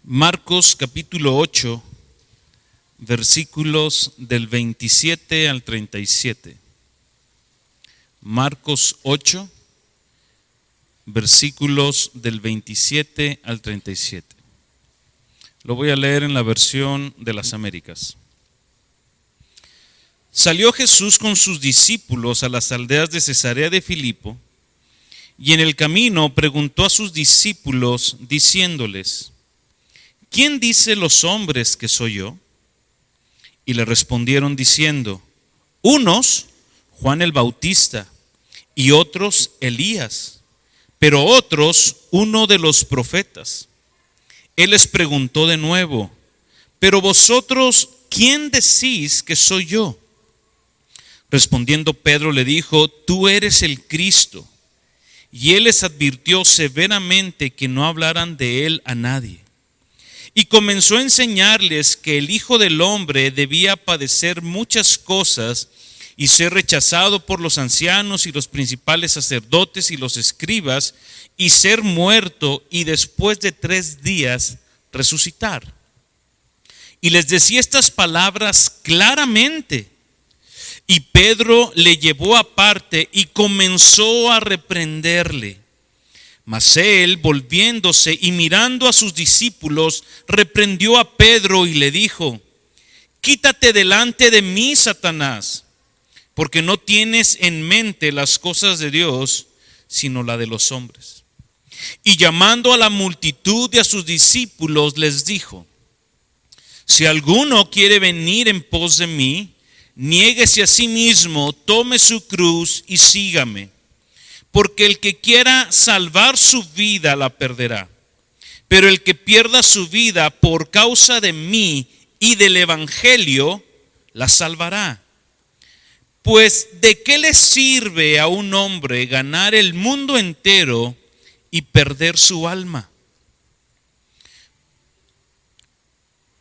Marcos capítulo 8, versículos del 27 al 37. Marcos 8, versículos del 27 al 37. Lo voy a leer en la versión de las Américas. Salió Jesús con sus discípulos a las aldeas de Cesarea de Filipo, y en el camino preguntó a sus discípulos, diciéndoles: ¿quién dice los hombres que soy yo? Y le respondieron diciendo: unos, Juan el Bautista, y otros, Elías, pero otros, uno de los profetas. Él les preguntó de nuevo: pero vosotros, ¿quién decís que soy yo? Respondiendo Pedro le dijo: tú eres el Cristo. Y él les advirtió severamente que no hablaran de él a nadie. Y comenzó a enseñarles que el Hijo del Hombre debía padecer muchas cosas y ser rechazado por los ancianos y los principales sacerdotes y los escribas, y ser muerto y después de 3 días resucitar. Y les decía estas palabras claramente. Y Pedro le llevó aparte y comenzó a reprenderle. Mas él, volviéndose y mirando a sus discípulos, reprendió a Pedro y le dijo: quítate delante de mí, Satanás, porque no tienes en mente las cosas de Dios, sino la de los hombres. Y llamando a la multitud y a sus discípulos, les dijo: si alguno quiere venir en pos de mí, niéguese a sí mismo, tome su cruz y sígame. Porque el que quiera salvar su vida la perderá, pero el que pierda su vida por causa de mí y del evangelio la salvará. Pues ¿de qué le sirve a un hombre ganar el mundo entero y perder su alma?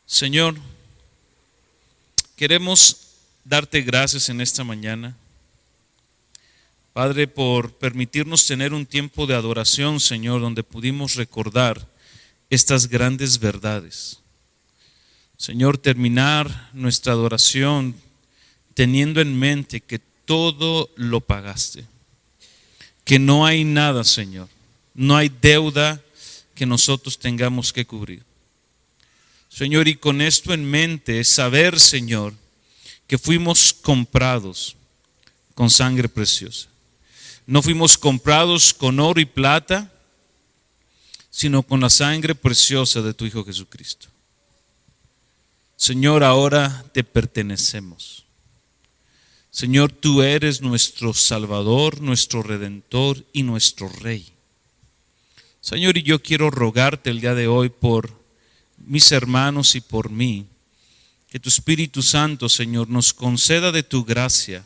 Señor, queremos darte gracias en esta mañana, Padre, por permitirnos tener un tiempo de adoración, Señor, donde pudimos recordar estas grandes verdades. Señor, terminar nuestra adoración teniendo en mente que todo lo pagaste, que no hay nada, Señor, no hay deuda que nosotros tengamos que cubrir. Señor, y con esto en mente, saber, Señor, que fuimos comprados con sangre preciosa. No fuimos comprados con oro y plata, sino con la sangre preciosa de tu Hijo Jesucristo. Señor, ahora te pertenecemos. Señor, tú eres nuestro Salvador, nuestro Redentor y nuestro Rey. Señor, y yo quiero rogarte el día de hoy por mis hermanos y por mí, que tu Espíritu Santo, Señor, nos conceda de tu gracia,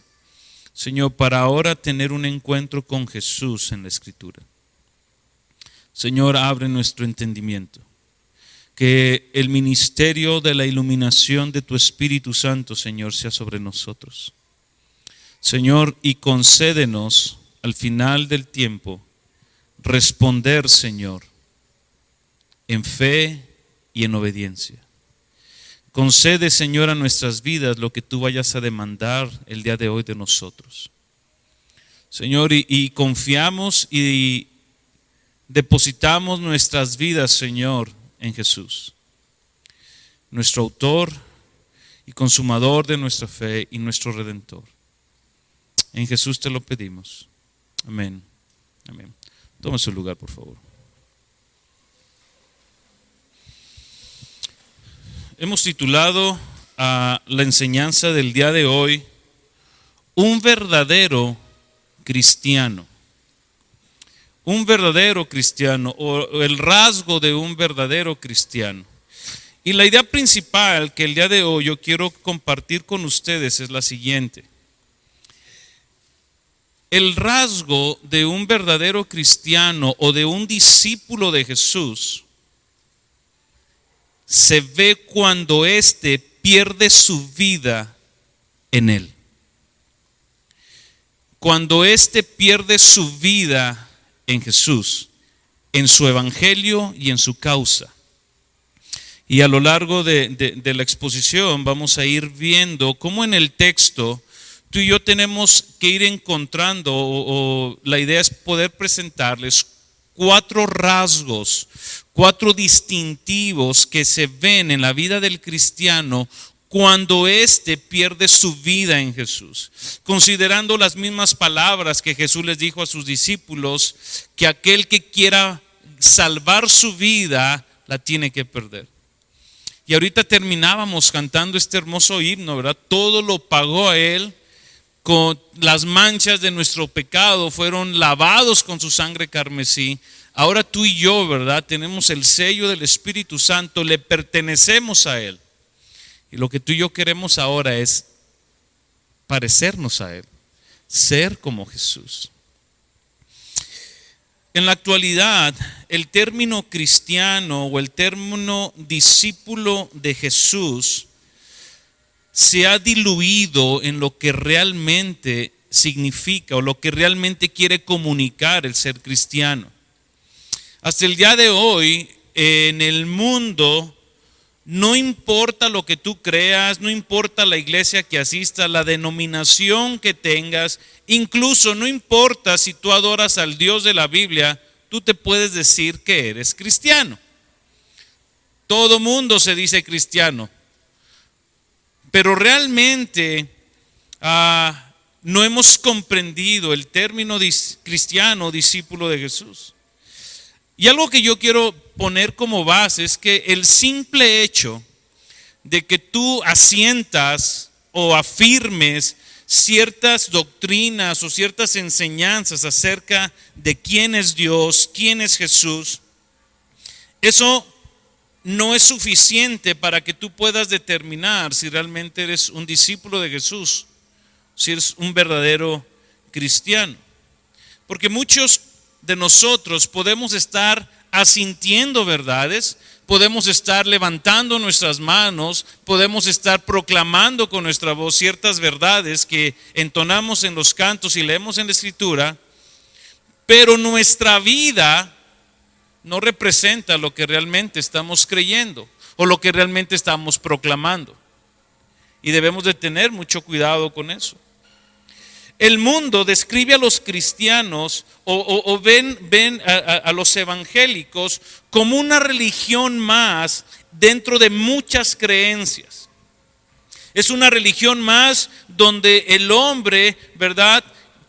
Señor, para ahora tener un encuentro con Jesús en la Escritura. Señor, abre nuestro entendimiento. Que el ministerio de la iluminación de tu Espíritu Santo, Señor, sea sobre nosotros. Señor, y concédenos al final del tiempo responder, Señor, en fe y en obediencia. Concede, Señor, a nuestras vidas lo que tú vayas a demandar el día de hoy de nosotros. Señor, y confiamos y depositamos nuestras vidas, Señor, en Jesús, nuestro autor y consumador de nuestra fe y nuestro redentor. En Jesús te lo pedimos. Amén. Amén. Tome su lugar, por favor. Hemos titulado a la enseñanza del día de hoy: un verdadero cristiano. Un verdadero cristiano, o el rasgo de un verdadero cristiano. Y la idea principal que el día de hoy yo quiero compartir con ustedes es la siguiente. El rasgo de un verdadero cristiano o de un discípulo de Jesús se ve cuando éste pierde su vida en él. Cuando éste pierde su vida en Jesús, en su evangelio y en su causa. Y a lo largo de la exposición vamos a ir viendo cómo en el texto tú y yo tenemos que ir encontrando, o la idea es poder presentarles 4 rasgos, 4 distintivos que se ven en la vida del cristiano cuando éste pierde su vida en Jesús. Considerando las mismas palabras que Jesús les dijo a sus discípulos, que aquel que quiera salvar su vida la tiene que perder. Y ahorita terminábamos cantando este hermoso himno, ¿verdad? Todo lo pagó a Él, con las manchas de nuestro pecado fueron lavados con su sangre carmesí. Ahora tú y yo, ¿verdad? Tenemos el sello del Espíritu Santo, le pertenecemos a Él. Y lo que tú y yo queremos ahora es parecernos a Él, ser como Jesús. En la actualidad, el término cristiano o el término discípulo de Jesús se ha diluido en lo que realmente significa o lo que realmente quiere comunicar el ser cristiano. Hasta el día de hoy, en el mundo, no importa lo que tú creas, no importa la iglesia que asistas, la denominación que tengas, incluso no importa si tú adoras al Dios de la Biblia, tú te puedes decir que eres cristiano. Todo mundo se dice cristiano, pero realmente no hemos comprendido el término cristiano, discípulo de Jesús. Y algo que yo quiero poner como base es que el simple hecho de que tú asientas o afirmes ciertas doctrinas o ciertas enseñanzas acerca de quién es Dios, quién es Jesús, eso no es suficiente para que tú puedas determinar si realmente eres un discípulo de Jesús, si eres un verdadero cristiano. Porque muchos de nosotros podemos estar asintiendo verdades, podemos estar levantando nuestras manos, podemos estar proclamando con nuestra voz ciertas verdades que entonamos en los cantos y leemos en la Escritura, pero nuestra vida no representa lo que realmente estamos creyendo o lo que realmente estamos proclamando. Y debemos de tener mucho cuidado con eso. El mundo describe a los cristianos o ven a los evangélicos como una religión más dentro de muchas creencias. Es una religión más donde el hombre, ¿verdad?,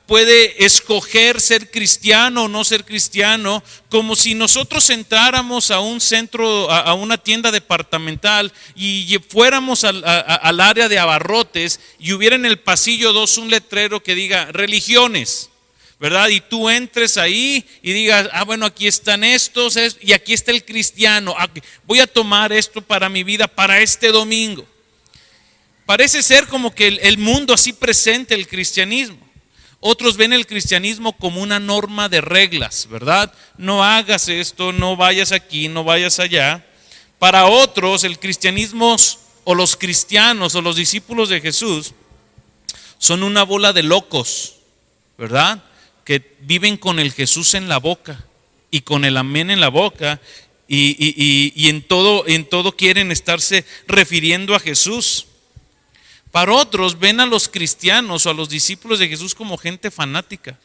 puede escoger ser cristiano o no ser cristiano, como si nosotros entráramos a un centro, a una tienda departamental y fuéramos al área de abarrotes y hubiera en el pasillo 2 un letrero que diga religiones, ¿verdad? Y tú entres ahí y digas, bueno, aquí están estos y aquí está el cristiano, voy a tomar esto para mi vida, para este domingo. Parece ser como que el mundo así presenta el cristianismo. Otros ven el cristianismo como una norma de reglas, ¿verdad? No hagas esto, no vayas aquí, no vayas allá. Para otros, el cristianismo o los cristianos o los discípulos de Jesús son una bola de locos, ¿verdad? Que viven con el Jesús en la boca y con el amén en la boca y en todo quieren estarse refiriendo a Jesús. Para otros ven a los cristianos o a los discípulos de Jesús como gente fanática,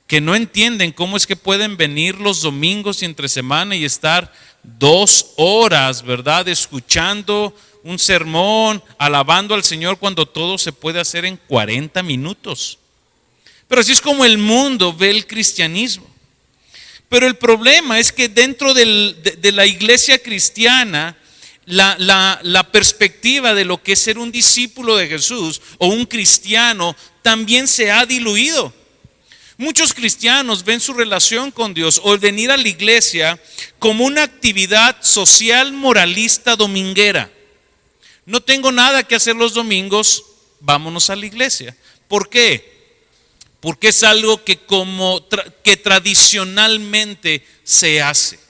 que no entienden cómo es que pueden venir los domingos y entre semana y estar 2 horas, ¿verdad?, escuchando un sermón, alabando al Señor cuando todo se puede hacer en 40 minutos. Pero así es como el mundo ve el cristianismo. Pero el problema es que dentro de la iglesia cristiana, la perspectiva de lo que es ser un discípulo de Jesús o un cristiano también se ha diluido. Muchos cristianos ven su relación con Dios o el venir a la iglesia como una actividad social moralista dominguera. No tengo nada que hacer los domingos, vámonos a la iglesia. ¿Por qué? Porque es algo que que tradicionalmente se hace.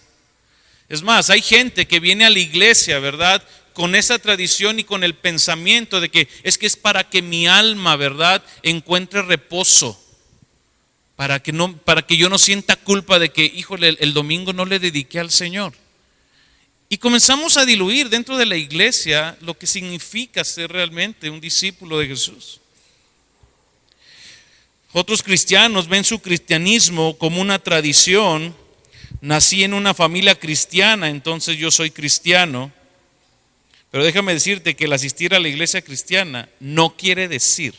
Es más, hay gente que viene a la iglesia, ¿verdad?, con esa tradición y con el pensamiento de que es para que mi alma, ¿verdad?, encuentre reposo, para que yo no sienta culpa de que, híjole, el domingo no le dediqué al Señor. Y comenzamos a diluir dentro de la iglesia lo que significa ser realmente un discípulo de Jesús. Otros cristianos ven su cristianismo como una tradición. Nací en una familia cristiana, entonces yo soy cristiano. Pero déjame decirte que el asistir a la iglesia cristiana no quiere decir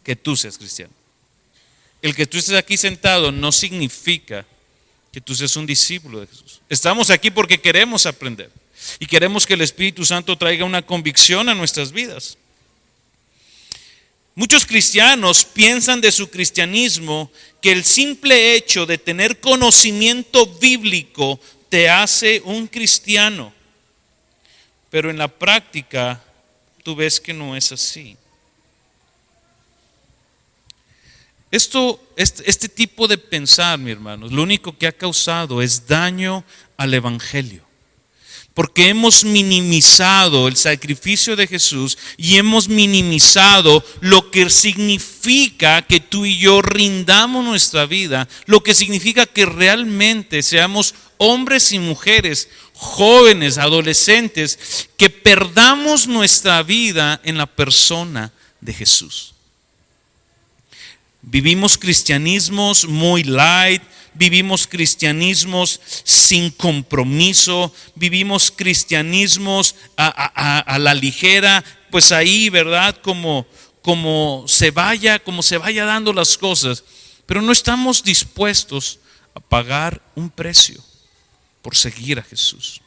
que tú seas cristiano. El que tú estés aquí sentado no significa que tú seas un discípulo de Jesús. Estamos aquí porque queremos aprender y queremos que el Espíritu Santo traiga una convicción a nuestras vidas. Muchos cristianos piensan de su cristianismo que el simple hecho de tener conocimiento bíblico te hace un cristiano, pero en la práctica tú ves que no es así. Este tipo de pensar, mi hermanos, lo único que ha causado es daño al evangelio. Porque hemos minimizado el sacrificio de Jesús y hemos minimizado lo que significa que tú y yo rindamos nuestra vida, lo que significa que realmente seamos hombres y mujeres, jóvenes, adolescentes, que perdamos nuestra vida en la persona de Jesús. Vivimos cristianismos muy light, vivimos cristianismos sin compromiso, vivimos cristianismos a la ligera, pues ahí, ¿verdad? Como se vaya dando las cosas, pero no estamos dispuestos a pagar un precio por seguir a Jesús.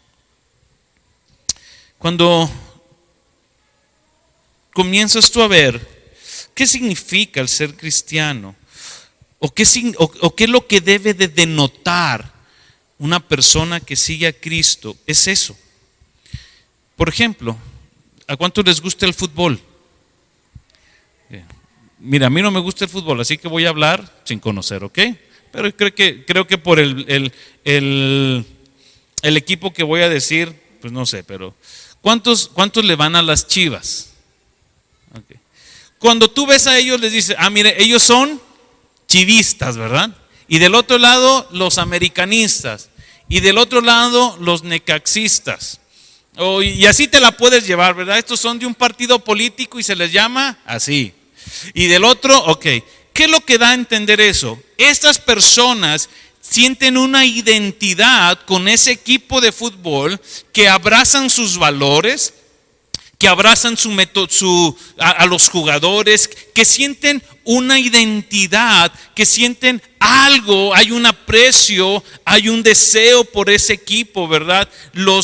Cuando comienzas tú a ver ¿qué significa el ser cristiano? ¿O qué es lo que debe de denotar una persona que sigue a Cristo? Es eso. Por ejemplo, ¿a cuántos les gusta el fútbol? Mira, a mí no me gusta el fútbol, así que voy a hablar sin conocer, ¿ok? Pero creo que por el equipo que voy a decir, pues no sé, pero ¿cuántos le van a las Chivas? Okay. Cuando tú ves a ellos, les dices, mire, ellos son chivistas, ¿verdad? Y del otro lado, los americanistas. Y del otro lado, los necaxistas. Y así te la puedes llevar, ¿verdad? Estos son de un partido político y se les llama así. Y del otro, ok. ¿Qué es lo que da a entender eso? Estas personas sienten una identidad con ese equipo de fútbol, que abrazan sus valores, que abrazan a los jugadores, que sienten una identidad, que sienten algo, hay un aprecio, hay un deseo por ese equipo, ¿verdad? Lo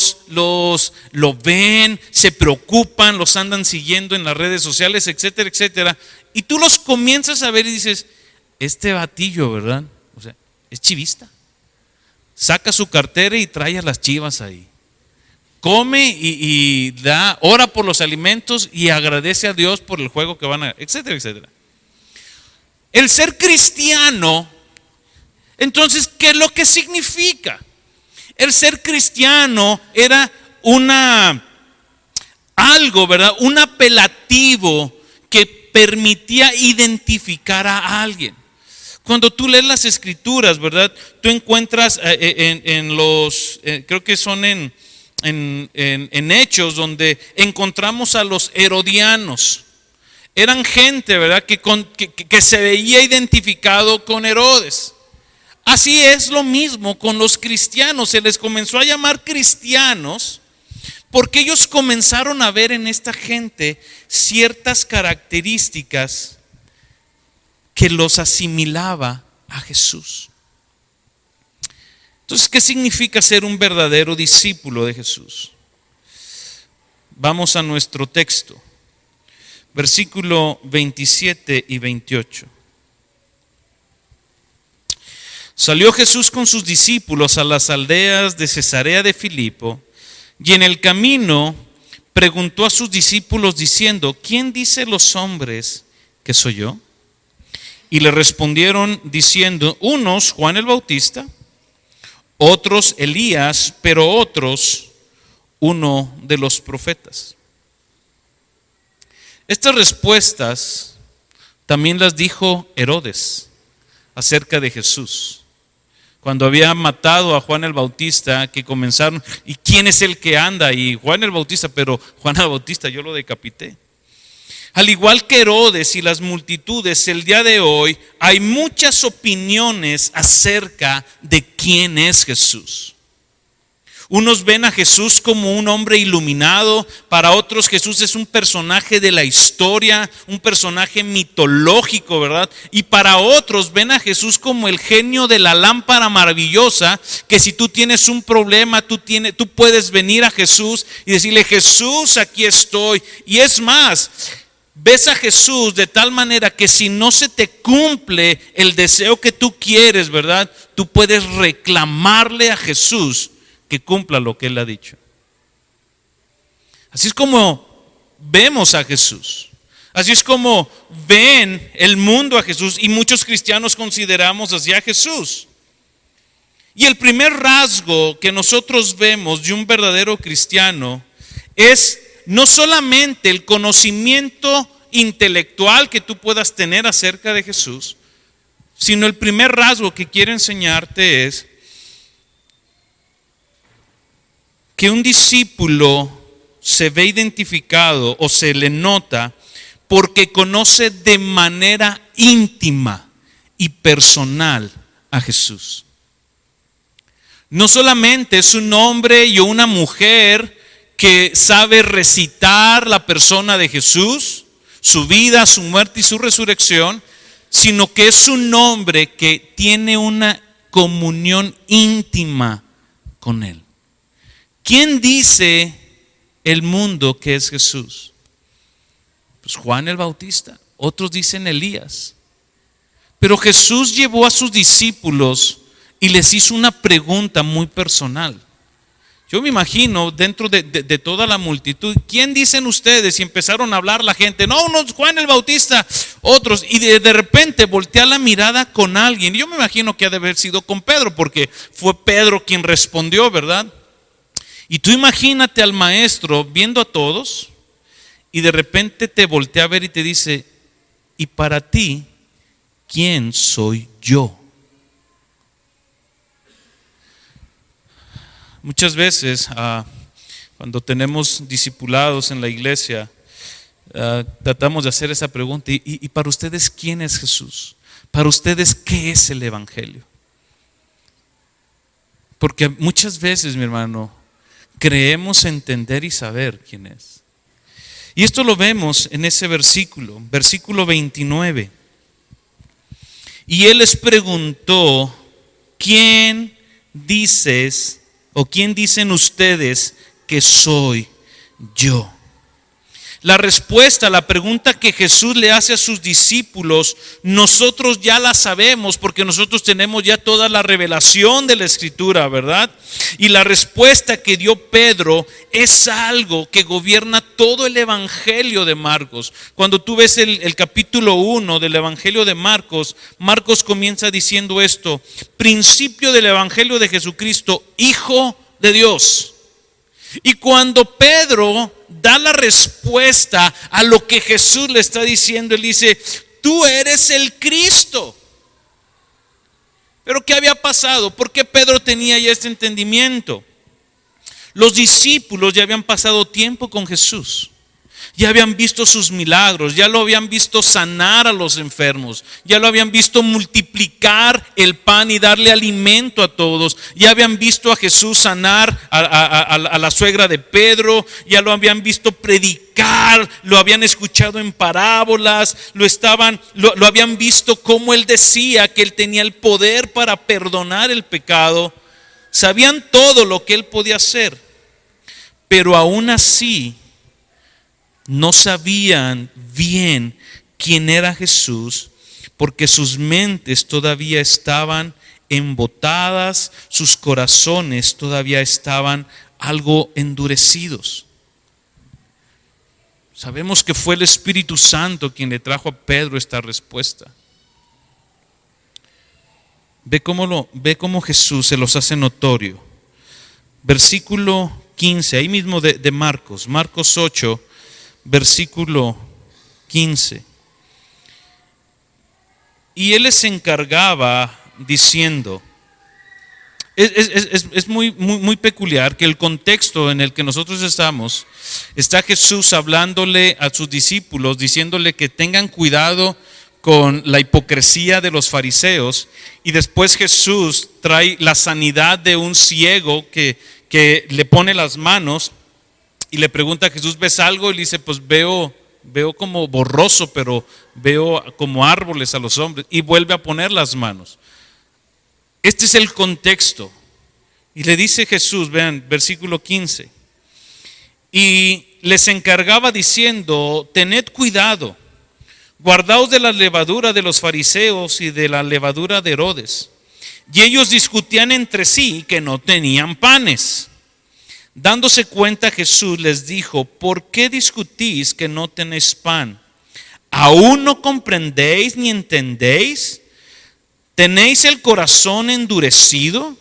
ven, se preocupan, los andan siguiendo en las redes sociales, etcétera, etcétera. Y tú los comienzas a ver y dices, este batillo, ¿verdad? O sea, es chivista. Saca su cartera y trae a las Chivas ahí. Come y ora por los alimentos y agradece a Dios por el juego que van a, etcétera, etcétera. El ser cristiano, entonces, ¿qué es lo que significa? El ser cristiano era algo, ¿verdad? Un apelativo que permitía identificar a alguien. Cuando tú lees las escrituras, ¿verdad? Tú encuentras creo que son en Hechos, donde encontramos a los herodianos. Eran gente, ¿verdad? Que se veía identificado con Herodes. Así es lo mismo con los cristianos. Se les comenzó a llamar cristianos porque ellos comenzaron a ver en esta gente ciertas características que los asimilaba a Jesús. Entonces, ¿qué significa ser un verdadero discípulo de Jesús? Vamos a nuestro texto, versículo 27 y 28. Salió Jesús con sus discípulos a las aldeas de Cesarea de Filipo, y en el camino preguntó a sus discípulos diciendo, ¿quién dice los hombres que soy yo? Y le respondieron diciendo, unos Juan el Bautista, otros Elías, pero otros uno de los profetas. Estas respuestas también las dijo Herodes acerca de Jesús, Cuando había matado a Juan el Bautista, que comenzaron, ¿y quién es el que anda? Y Juan el Bautista, pero Juan el Bautista yo lo decapité. Al igual que Herodes y las multitudes, el día de hoy hay muchas opiniones acerca de quién es Jesús. Unos ven a Jesús como un hombre iluminado, para otros Jesús es un personaje de la historia, un personaje mitológico, ¿verdad? Y para otros ven a Jesús como el genio de la lámpara maravillosa, que si tú tienes un problema, tú puedes venir a Jesús y decirle: Jesús, aquí estoy. Y es más, ves a Jesús de tal manera que si no se te cumple el deseo que tú quieres, ¿verdad? Tú puedes reclamarle a Jesús que cumpla lo que Él ha dicho. Así es como vemos a Jesús. Así es como ven el mundo a Jesús, y muchos cristianos consideramos así a Jesús. Y el primer rasgo que nosotros vemos de un verdadero cristiano es no solamente el conocimiento intelectual que tú puedas tener acerca de Jesús, sino el primer rasgo que quiero enseñarte es que un discípulo se ve identificado o se le nota porque conoce de manera íntima y personal a Jesús. No solamente es un hombre y una mujer que sabe recitar la persona de Jesús, su vida, su muerte y su resurrección, sino que es un hombre que tiene una comunión íntima con Él. ¿Quién dice el mundo que es Jesús? Pues Juan el Bautista, otros dicen Elías. Pero Jesús llevó a sus discípulos y les hizo una pregunta muy personal. Yo me imagino dentro de toda la multitud, ¿quién dicen ustedes? Y empezaron a hablar la gente, no, unos Juan el Bautista, otros, y de repente voltea la mirada con alguien. Yo me imagino que ha de haber sido con Pedro, porque fue Pedro quien respondió, ¿verdad? Y tú imagínate al maestro viendo a todos y de repente te voltea a ver y te dice: ¿y para ti quién soy yo? Muchas veces cuando tenemos discipulados en la iglesia, tratamos de hacer esa pregunta: ¿y para ustedes quién es Jesús? ¿Para ustedes qué es el Evangelio? Porque muchas veces, mi hermano, creemos entender y saber quién es. Y esto lo vemos en ese versículo 29. Y Él les preguntó: ¿quién dices o quién dicen ustedes que soy yo? La respuesta a la pregunta que Jesús le hace a sus discípulos, nosotros ya la sabemos porque nosotros tenemos ya toda la revelación de la Escritura, ¿verdad? Y la respuesta que dio Pedro es algo que gobierna todo el Evangelio de Marcos. Cuando tú ves el capítulo 1 del Evangelio de Marcos, Marcos comienza diciendo esto: principio del Evangelio de Jesucristo, Hijo de Dios. Y cuando Pedro da la respuesta a lo que Jesús le está diciendo, él dice: tú eres el Cristo. Pero ¿qué había pasado? ¿Por qué Pedro tenía ya este entendimiento? Los discípulos ya habían pasado tiempo con Jesús. Ya habían visto sus milagros, ya lo habían visto sanar a los enfermos, ya lo habían visto multiplicar el pan y darle alimento a todos, ya habían visto a Jesús sanar a la suegra de Pedro, ya lo habían visto predicar, lo habían escuchado en parábolas, lo habían visto cómo Él decía que Él tenía el poder para perdonar el pecado. Sabían todo lo que Él podía hacer, pero aún así no sabían bien quién era Jesús, porque sus mentes todavía estaban embotadas, sus corazones todavía estaban algo endurecidos. Sabemos que fue el Espíritu Santo quien le trajo a Pedro esta respuesta. Ve cómo Jesús se los hace notorio. Versículo 15, ahí mismo de Marcos 8. Versículo 15. Y Él les encargaba diciendo: Es muy peculiar que el contexto en el que nosotros estamos, está Jesús hablándole a sus discípulos, diciéndole que tengan cuidado con la hipocresía de los fariseos, y después Jesús trae la sanidad de un ciego que le pone las manos y le pregunta a Jesús, ¿ves algo? Y le dice, pues veo como borroso, pero veo como árboles a los hombres, y vuelve a poner las manos. Este es el contexto. Y le dice Jesús, vean, versículo 15, y les encargaba diciendo, tened cuidado, guardaos de la levadura de los fariseos y de la levadura de Herodes. Y ellos discutían entre sí que no tenían panes. Dándose cuenta, Jesús les dijo, ¿por qué discutís que no tenéis pan? ¿Aún no comprendéis ni entendéis? ¿Tenéis el corazón endurecido?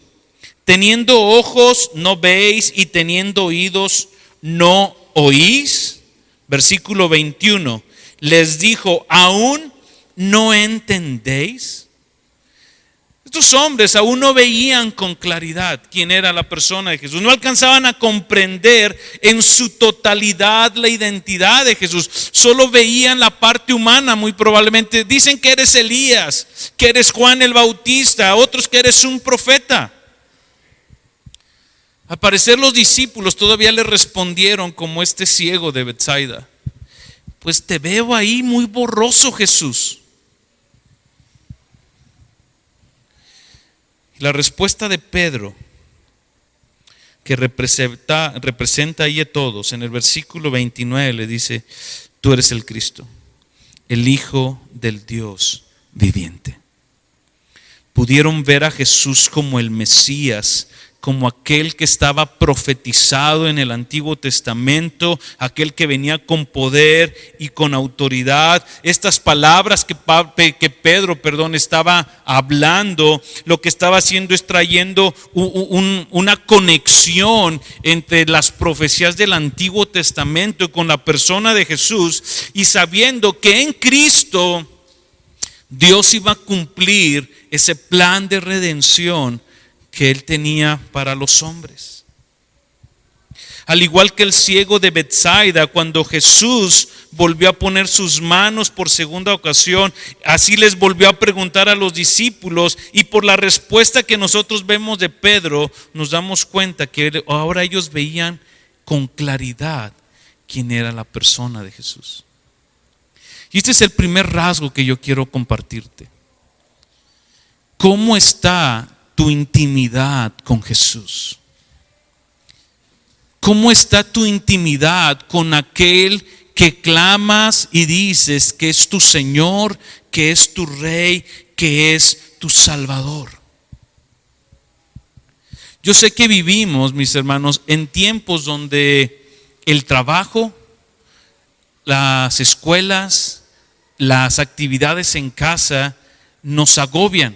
Teniendo ojos no veis y teniendo oídos no oís. Versículo 21, les dijo, ¿aún no entendéis? Estos hombres aún no veían con claridad quién era la persona de Jesús. No alcanzaban a comprender en su totalidad la identidad de Jesús. Solo veían la parte humana, muy probablemente. Dicen que eres Elías, que eres Juan el Bautista, otros que eres un profeta. Al parecer los discípulos todavía le respondieron como este ciego de Betsaida. Pues te veo ahí muy borroso, Jesús. La respuesta de Pedro, que representa ahí a todos, en el versículo 29 le dice, tú eres el Cristo, el Hijo del Dios viviente. Pudieron ver a Jesús como el Mesías, como aquel que estaba profetizado en el Antiguo Testamento, aquel que venía con poder y con autoridad. Estas palabras que Pedro estaba hablando, lo que estaba haciendo es trayendo una conexión entre las profecías del Antiguo Testamento con la persona de Jesús, y sabiendo que en Cristo Dios iba a cumplir ese plan de redención que Él tenía para los hombres. Al igual que el ciego de Betsaida, cuando Jesús volvió a poner sus manos por segunda ocasión, así les volvió a preguntar a los discípulos, y por la respuesta que nosotros vemos de Pedro, nos damos cuenta que ahora ellos veían con claridad quién era la persona de Jesús. Y este es el primer rasgo que yo quiero compartirte. ¿Cómo está tu intimidad con Jesús? ¿Cómo está tu intimidad con aquel que clamas y dices que es tu Señor, que es tu Rey, que es tu Salvador? Yo sé que vivimos, mis hermanos, en tiempos donde el trabajo, las escuelas, las actividades en casa nos agobian.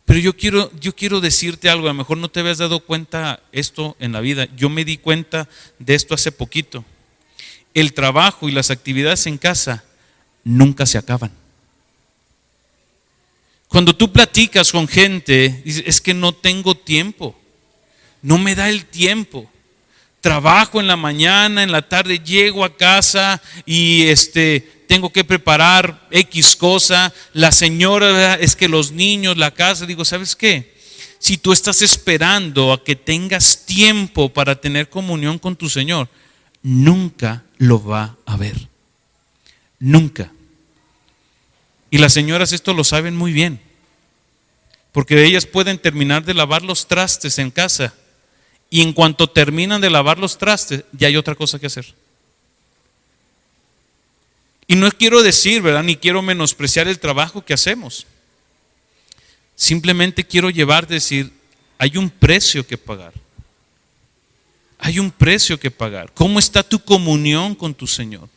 Pero yo quiero decirte algo, a lo mejor no te habías dado cuenta esto en la vida. Yo me di cuenta de esto hace poquito. El trabajo y las actividades en casa nunca se acaban. Cuando tú platicas con gente, dices, es que no tengo tiempo, no me da el tiempo. Trabajo en la mañana, en la tarde llego a casa y tengo que preparar X cosa, la señora, es que los niños, la casa. Digo, ¿sabes qué? Si tú estás esperando a que tengas tiempo para tener comunión con tu Señor, nunca lo va a ver. Nunca. Y las señoras esto lo saben muy bien, porque ellas pueden terminar de lavar los trastes en casa, y en cuanto terminan de lavar los trastes, ya hay otra cosa que hacer. Y no quiero decir, ¿verdad?, ni quiero menospreciar el trabajo que hacemos. Simplemente quiero decir, hay un precio que pagar. Hay un precio que pagar. ¿Cómo está tu comunión con tu Señor?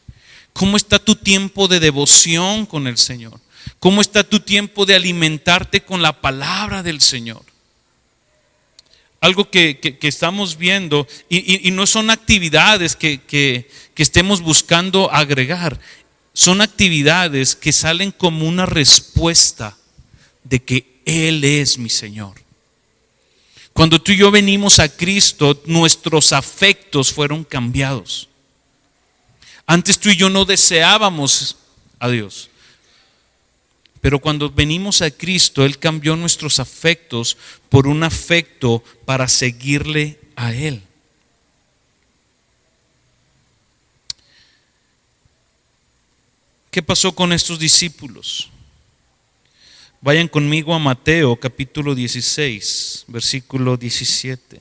¿Cómo está tu tiempo de devoción con el Señor? ¿Cómo está tu tiempo de alimentarte con la palabra del Señor? Algo que estamos viendo, y no son actividades que estemos buscando agregar, son actividades que salen como una respuesta de que Él es mi Señor. Cuando tú y yo venimos a Cristo, nuestros afectos fueron cambiados. Antes tú y yo no deseábamos a Dios. Pero cuando venimos a Cristo, Él cambió nuestros afectos por un afecto para seguirle a Él. ¿Qué pasó con estos discípulos? Vayan conmigo a Mateo capítulo 16, versículo 17.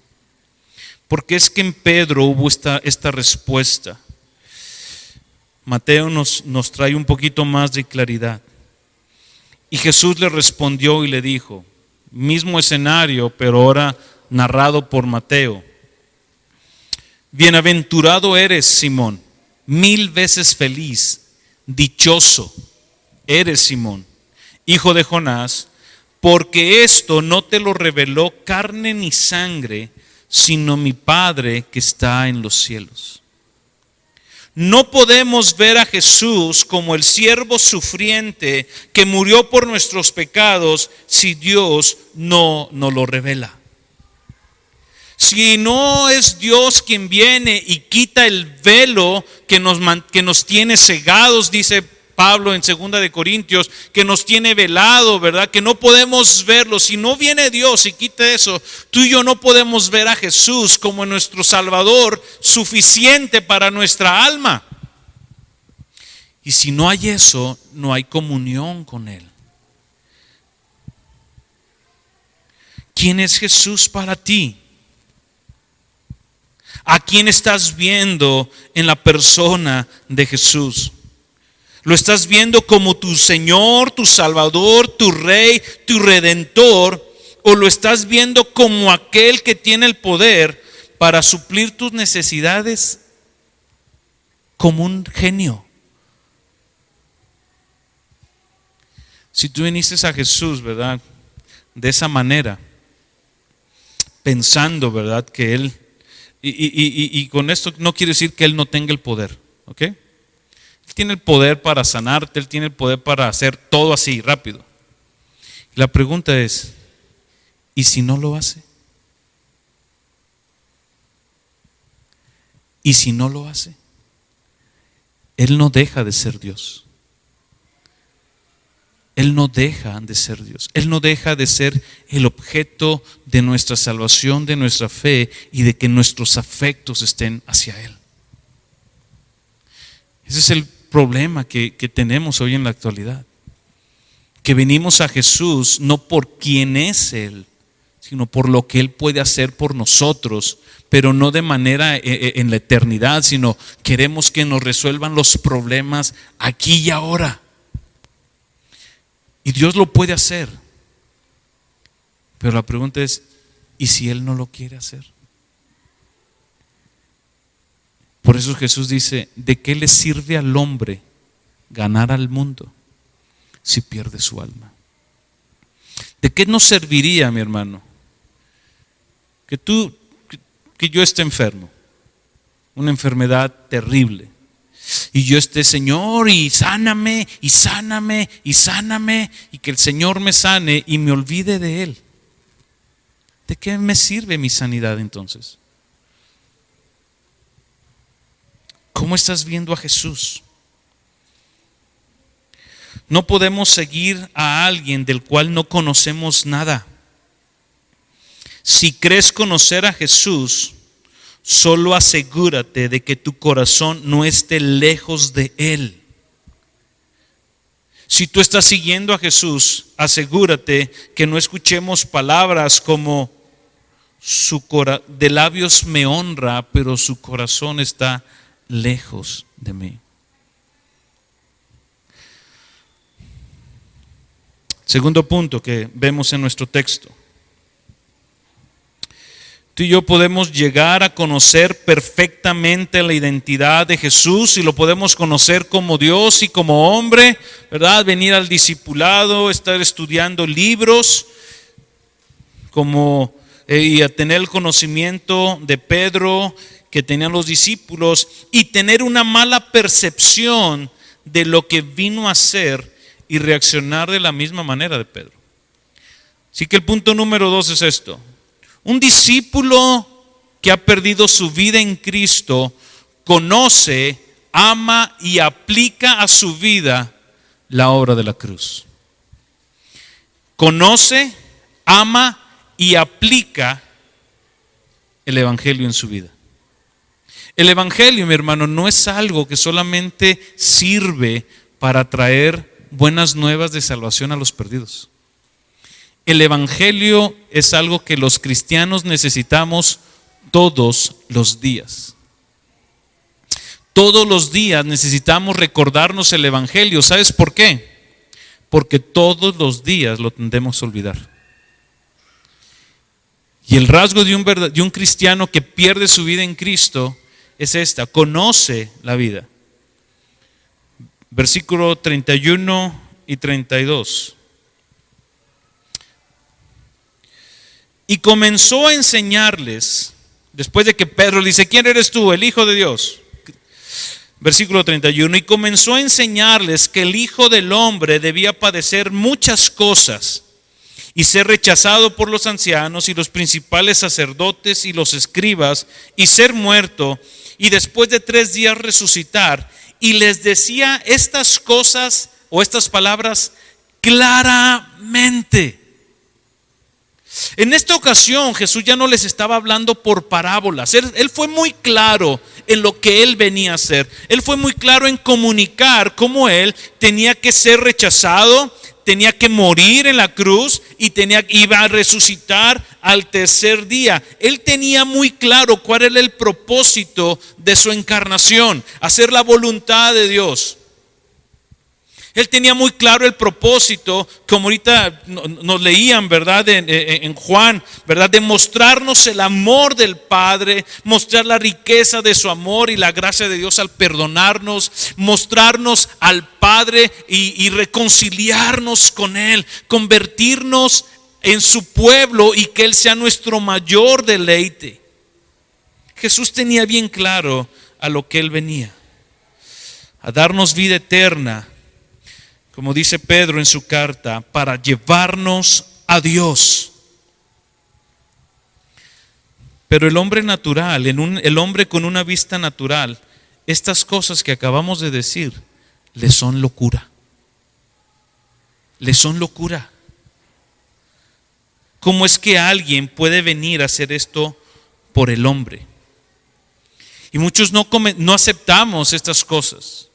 Porque es que en Pedro hubo esta respuesta. Mateo nos trae un poquito más de claridad. Y Jesús le respondió y le dijo, mismo escenario, pero ahora narrado por Mateo. Bienaventurado eres, Simón, 1000 veces feliz, dichoso eres, Simón, hijo de Jonás, porque esto no te lo reveló carne ni sangre, sino mi Padre que está en los cielos. No podemos ver a Jesús como el siervo sufriente que murió por nuestros pecados si Dios no nos lo revela. Si no es Dios quien viene y quita el velo que nos tiene cegados, dice Pablo en 2 de Corintios, que nos tiene velado, ¿verdad? Que no podemos verlo. Si no viene Dios y quita eso, tú y yo no podemos ver a Jesús como nuestro Salvador suficiente para nuestra alma. Y si no hay eso, no hay comunión con Él. ¿Quién es Jesús para ti? ¿A quién estás viendo en la persona de Jesús? ¿Lo estás viendo como tu Señor, tu Salvador, tu Rey, tu Redentor? ¿O lo estás viendo como aquel que tiene el poder para suplir tus necesidades como un genio? Si tú viniste a Jesús, ¿verdad? De esa manera, pensando, ¿verdad? Que Él, y con esto no quiere decir que Él no tenga el poder, ¿ok? Él tiene el poder para sanarte, Él tiene el poder para hacer todo así, rápido. La pregunta es, ¿y si no lo hace? ¿Y si no lo hace? Él no deja de ser Dios. Él no deja de ser Dios. Él no deja de ser el objeto de nuestra salvación, de nuestra fe y de que nuestros afectos estén hacia Él. Ese es el problema que tenemos hoy en la actualidad. Que venimos a Jesús no por quién es Él, sino por lo que Él puede hacer por nosotros, pero no de manera en la eternidad, sino queremos que nos resuelvan los problemas aquí y ahora. Y Dios lo puede hacer. Pero la pregunta es, ¿y si Él no lo quiere hacer? Por eso Jesús dice, ¿de qué le sirve al hombre ganar al mundo si pierde su alma? ¿De qué nos serviría, mi hermano, que yo esté enfermo, una enfermedad terrible, y yo esté, Señor, y sáname, y sáname, y sáname, y que el Señor me sane y me olvide de Él? ¿De qué me sirve mi sanidad entonces? ¿Cómo estás viendo a Jesús? No podemos seguir a alguien del cual no conocemos nada. Si crees conocer a Jesús, solo asegúrate de que tu corazón no esté lejos de Él. Si tú estás siguiendo a Jesús, asegúrate que no escuchemos palabras como de labios me honra, pero su corazón está lejos de mí. Segundo punto que vemos en nuestro texto. Tú y yo podemos llegar a conocer perfectamente la identidad de Jesús y lo podemos conocer como Dios y como hombre, ¿verdad? Venir al discipulado, estar estudiando libros, y a tener el conocimiento de Pedro que tenían los discípulos y tener una mala percepción de lo que vino a ser y reaccionar de la misma manera de Pedro. Así que el punto número 2 es esto. Un discípulo que ha perdido su vida en Cristo conoce, ama y aplica a su vida la obra de la cruz. Conoce, ama y aplica el Evangelio en su vida. El Evangelio, mi hermano, no es algo que solamente sirve para traer buenas nuevas de salvación a los perdidos. El Evangelio es algo que los cristianos necesitamos todos los días. Todos los días necesitamos recordarnos el Evangelio. ¿Sabes por qué? Porque todos los días lo tendemos a olvidar. Y el rasgo de un cristiano que pierde su vida en Cristo es esta: conoce la vida. Versículo 31 y 32. Y comenzó a enseñarles, después de que Pedro le dice: ¿quién eres tú? El Hijo de Dios. Versículo 31. Y comenzó a enseñarles que el Hijo del Hombre debía padecer muchas cosas y ser rechazado por los ancianos y los principales sacerdotes y los escribas, y ser muerto, y después de 3 días resucitar. Y les decía estas cosas o estas palabras claramente. En esta ocasión Jesús ya no les estaba hablando por parábolas. Él fue muy claro en lo que él venía a hacer. Él fue muy claro en comunicar cómo él tenía que ser rechazado, tenía que morir en la cruz y iba a resucitar al 3er día. Él tenía muy claro cuál era el propósito de su encarnación: hacer la voluntad de Dios. Él tenía muy claro el propósito, como ahorita nos leían, ¿verdad? En Juan, ¿verdad? De mostrarnos el amor del Padre, mostrar la riqueza de su amor y la gracia de Dios al perdonarnos, mostrarnos al Padre y reconciliarnos con Él, convertirnos en su pueblo y que Él sea nuestro mayor deleite. Jesús tenía bien claro a lo que Él venía: a darnos vida eterna, como dice Pedro en su carta, para llevarnos a Dios. Pero el hombre natural, el hombre con una vista natural, estas cosas que acabamos de decir, le son locura. Le son locura. ¿Cómo es que alguien puede venir a hacer esto por el hombre? Y muchos no aceptamos estas cosas.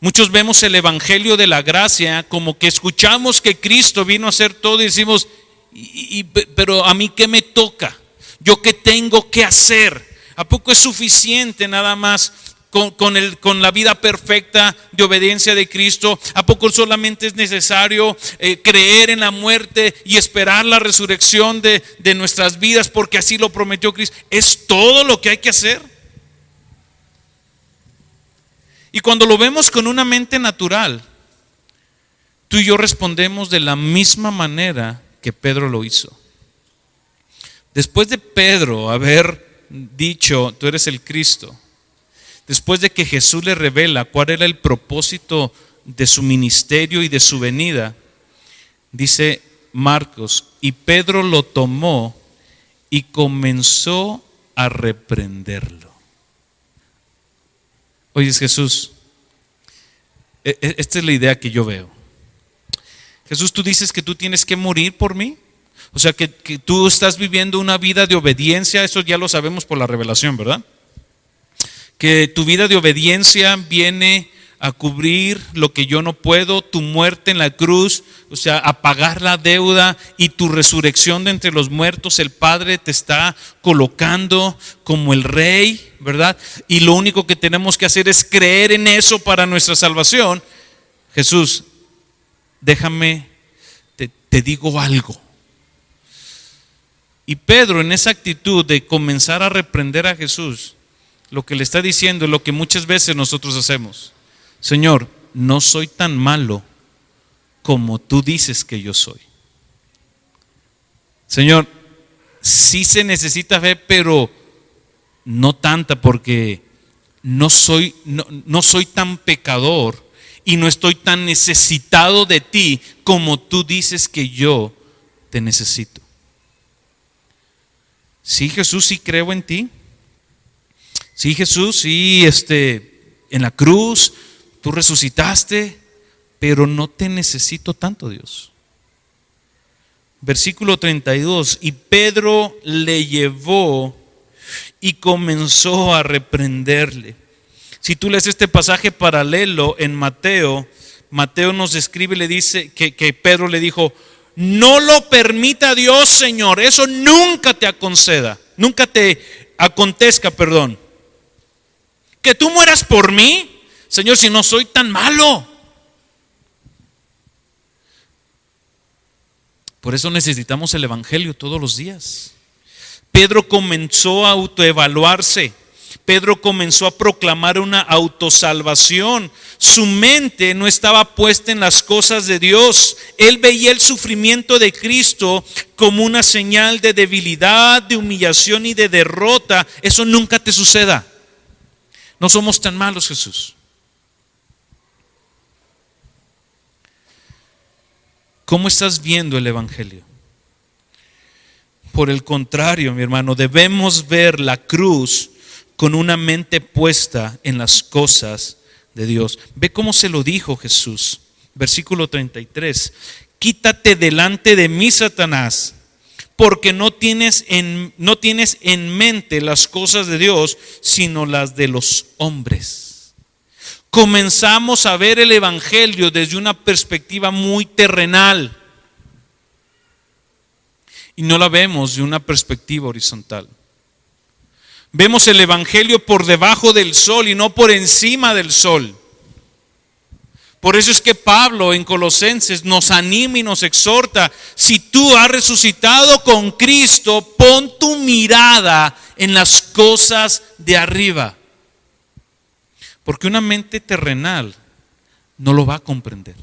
Muchos vemos el Evangelio de la gracia como que escuchamos que Cristo vino a hacer todo y decimos: pero a mí ¿qué me toca? ¿Yo qué tengo que hacer? ¿A poco es suficiente nada más con la vida perfecta de obediencia de Cristo? ¿A poco solamente es necesario creer en la muerte y esperar la resurrección de nuestras vidas porque así lo prometió Cristo? ¿Es todo lo que hay que hacer? Y cuando lo vemos con una mente natural, tú y yo respondemos de la misma manera que Pedro lo hizo. Después de Pedro haber dicho: tú eres el Cristo, después de que Jesús le revela cuál era el propósito de su ministerio y de su venida, dice Marcos: y Pedro lo tomó y comenzó a reprenderlo. Oye, Jesús, esta es la idea que yo veo. Jesús, tú dices que tú tienes que morir por mí. O sea, que tú estás viviendo una vida de obediencia. Eso ya lo sabemos por la revelación, ¿verdad? Que tu vida de obediencia viene a cubrir lo que yo no puedo, tu muerte en la cruz, o sea, a pagar la deuda, y tu resurrección de entre los muertos. El Padre te está colocando como el Rey, ¿verdad? Y lo único que tenemos que hacer es creer en eso para nuestra salvación. Jesús, déjame, te digo algo. Y Pedro, en esa actitud de comenzar a reprender a Jesús, lo que le está diciendo es lo que muchas veces nosotros hacemos: Señor, no soy tan malo como tú dices que yo soy. Señor, sí se necesita fe, pero no tanta, porque no soy tan pecador y no estoy tan necesitado de ti como tú dices que yo te necesito. Sí, Jesús, sí creo en ti. Sí, Jesús, sí, en la cruz tú resucitaste, pero no te necesito tanto, Dios. Versículo 32, y Pedro le llevó y comenzó a reprenderle. Si tú lees este pasaje paralelo en Mateo, Mateo nos describe y le dice que Pedro le dijo: no lo permita Dios, Señor, eso nunca te acontezca, perdón. Que tú mueras por mí, Señor, si no soy tan malo. Por eso necesitamos el Evangelio todos los días. Pedro comenzó a autoevaluarse. Pedro comenzó a proclamar una autosalvación. Su mente no estaba puesta en las cosas de Dios. Él veía el sufrimiento de Cristo como una señal de debilidad, de humillación y de derrota. Eso nunca te suceda. No somos tan malos, Jesús. ¿Cómo estás viendo el Evangelio? Por el contrario, mi hermano, debemos ver la cruz con una mente puesta en las cosas de Dios. Ve cómo se lo dijo Jesús. Versículo 33. Quítate delante de mí, Satanás, porque no tienes en mente las cosas de Dios, sino las de los hombres. Comenzamos a ver el Evangelio desde una perspectiva muy terrenal y no la vemos de una perspectiva horizontal. Vemos el Evangelio por debajo del sol y no por encima del sol. Por eso es que Pablo en Colosenses nos anima y nos exhorta: si tú has resucitado con Cristo, pon tu mirada en las cosas de arriba. Porque una mente terrenal no lo va a comprender.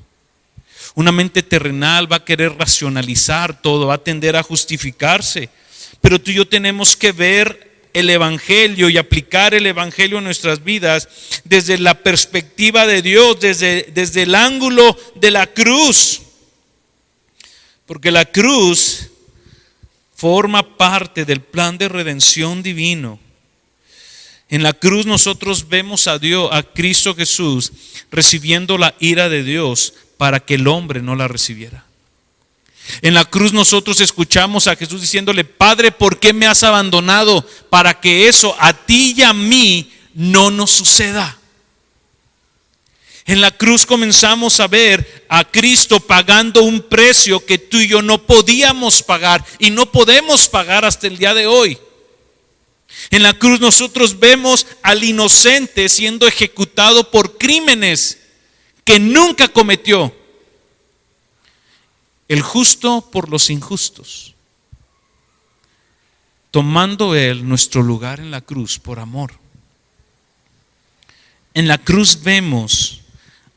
Una mente terrenal va a querer racionalizar todo, va a tender a justificarse. Pero tú y yo tenemos que ver el Evangelio y aplicar el Evangelio en nuestras vidas desde la perspectiva de Dios, desde el ángulo de la cruz. Porque la cruz forma parte del plan de redención divino. En la cruz nosotros vemos a Dios, a Cristo Jesús, recibiendo la ira de Dios para que el hombre no la recibiera. En la cruz nosotros escuchamos a Jesús diciéndole: Padre, ¿por qué me has abandonado? Para que eso a ti y a mí no nos suceda. En la cruz comenzamos a ver a Cristo pagando un precio que tú y yo no podíamos pagar y no podemos pagar hasta el día de hoy. En la cruz nosotros vemos al inocente siendo ejecutado por crímenes que nunca cometió. El justo por los injustos, tomando Él nuestro lugar en la cruz por amor. En la cruz vemos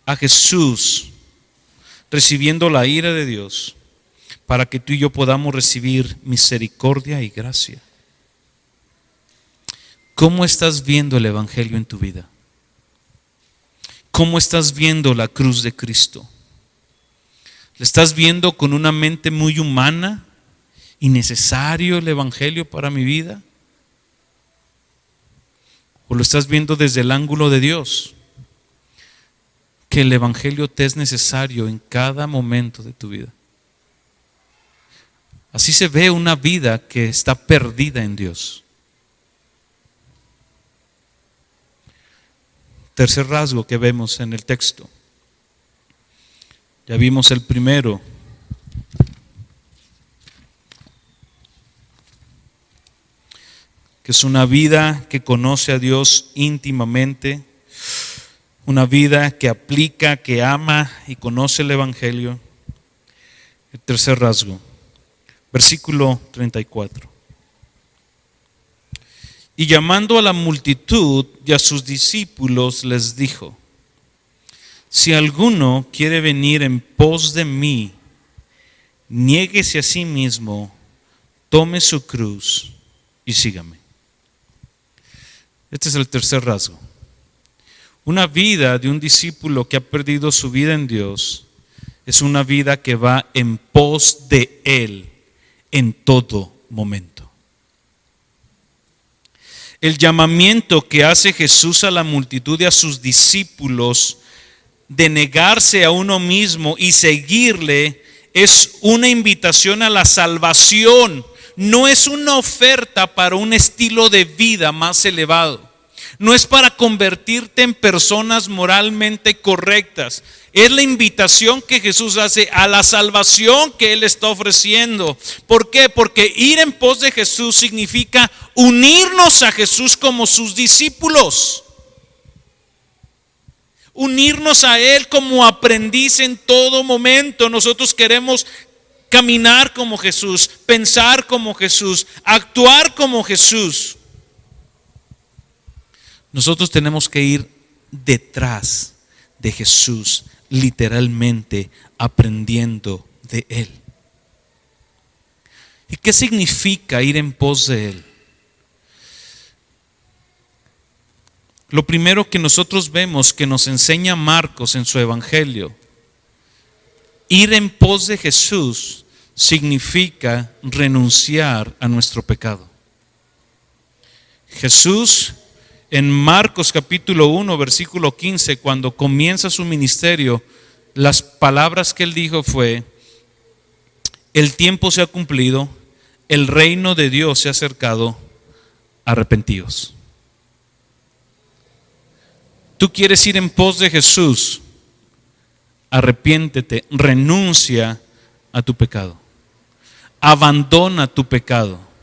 a Jesús recibiendo la ira de Dios para que tú y yo podamos recibir misericordia y gracia. ¿Cómo estás viendo el Evangelio en tu vida? ¿Cómo estás viendo la cruz de Cristo? ¿Le estás viendo con una mente muy humana? ¿Innecesario el Evangelio para mi vida? ¿O lo estás viendo desde el ángulo de Dios? Que el Evangelio te es necesario en cada momento de tu vida. Así se ve una vida que está perdida en Dios. Tercer rasgo que vemos en el texto. Ya vimos el primero. Que es una vida que conoce a Dios íntimamente. Una vida que aplica, que ama y conoce el Evangelio. El tercer rasgo. Versículo 34. Y llamando a la multitud y a sus discípulos les dijo: si alguno quiere venir en pos de mí, niéguese a sí mismo, tome su cruz y sígame. Este es el tercer rasgo. Una vida de un discípulo que ha perdido su vida en Dios es una vida que va en pos de Él en todo momento. el llamamiento que hace Jesús a la multitud y a sus discípulos de negarse a uno mismo y seguirle es una invitación a la salvación. No es una oferta para un estilo de vida más elevado. No es para convertirte en personas moralmente correctas. Es la invitación que Jesús hace a la salvación que Él está ofreciendo. ¿Por qué? Porque ir en pos de Jesús significa unirnos a Jesús como sus discípulos. Unirnos a Él como aprendiz en todo momento. Nosotros queremos caminar como Jesús, pensar como Jesús, actuar como Jesús. Nosotros tenemos que ir detrás de Jesús, literalmente aprendiendo de Él. ¿Y qué significa ir en pos de Él? Lo primero que nosotros vemos que nos enseña Marcos en su evangelio, ir en pos de Jesús significa renunciar a nuestro pecado. Jesús en Marcos capítulo 1 versículo 15, cuando comienza su ministerio, las palabras que Él dijo fue: el tiempo se ha cumplido, el reino de Dios se ha acercado, arrepentíos. Tú quieres ir en pos de Jesús, arrepiéntete, renuncia a tu pecado, abandona tu pecado.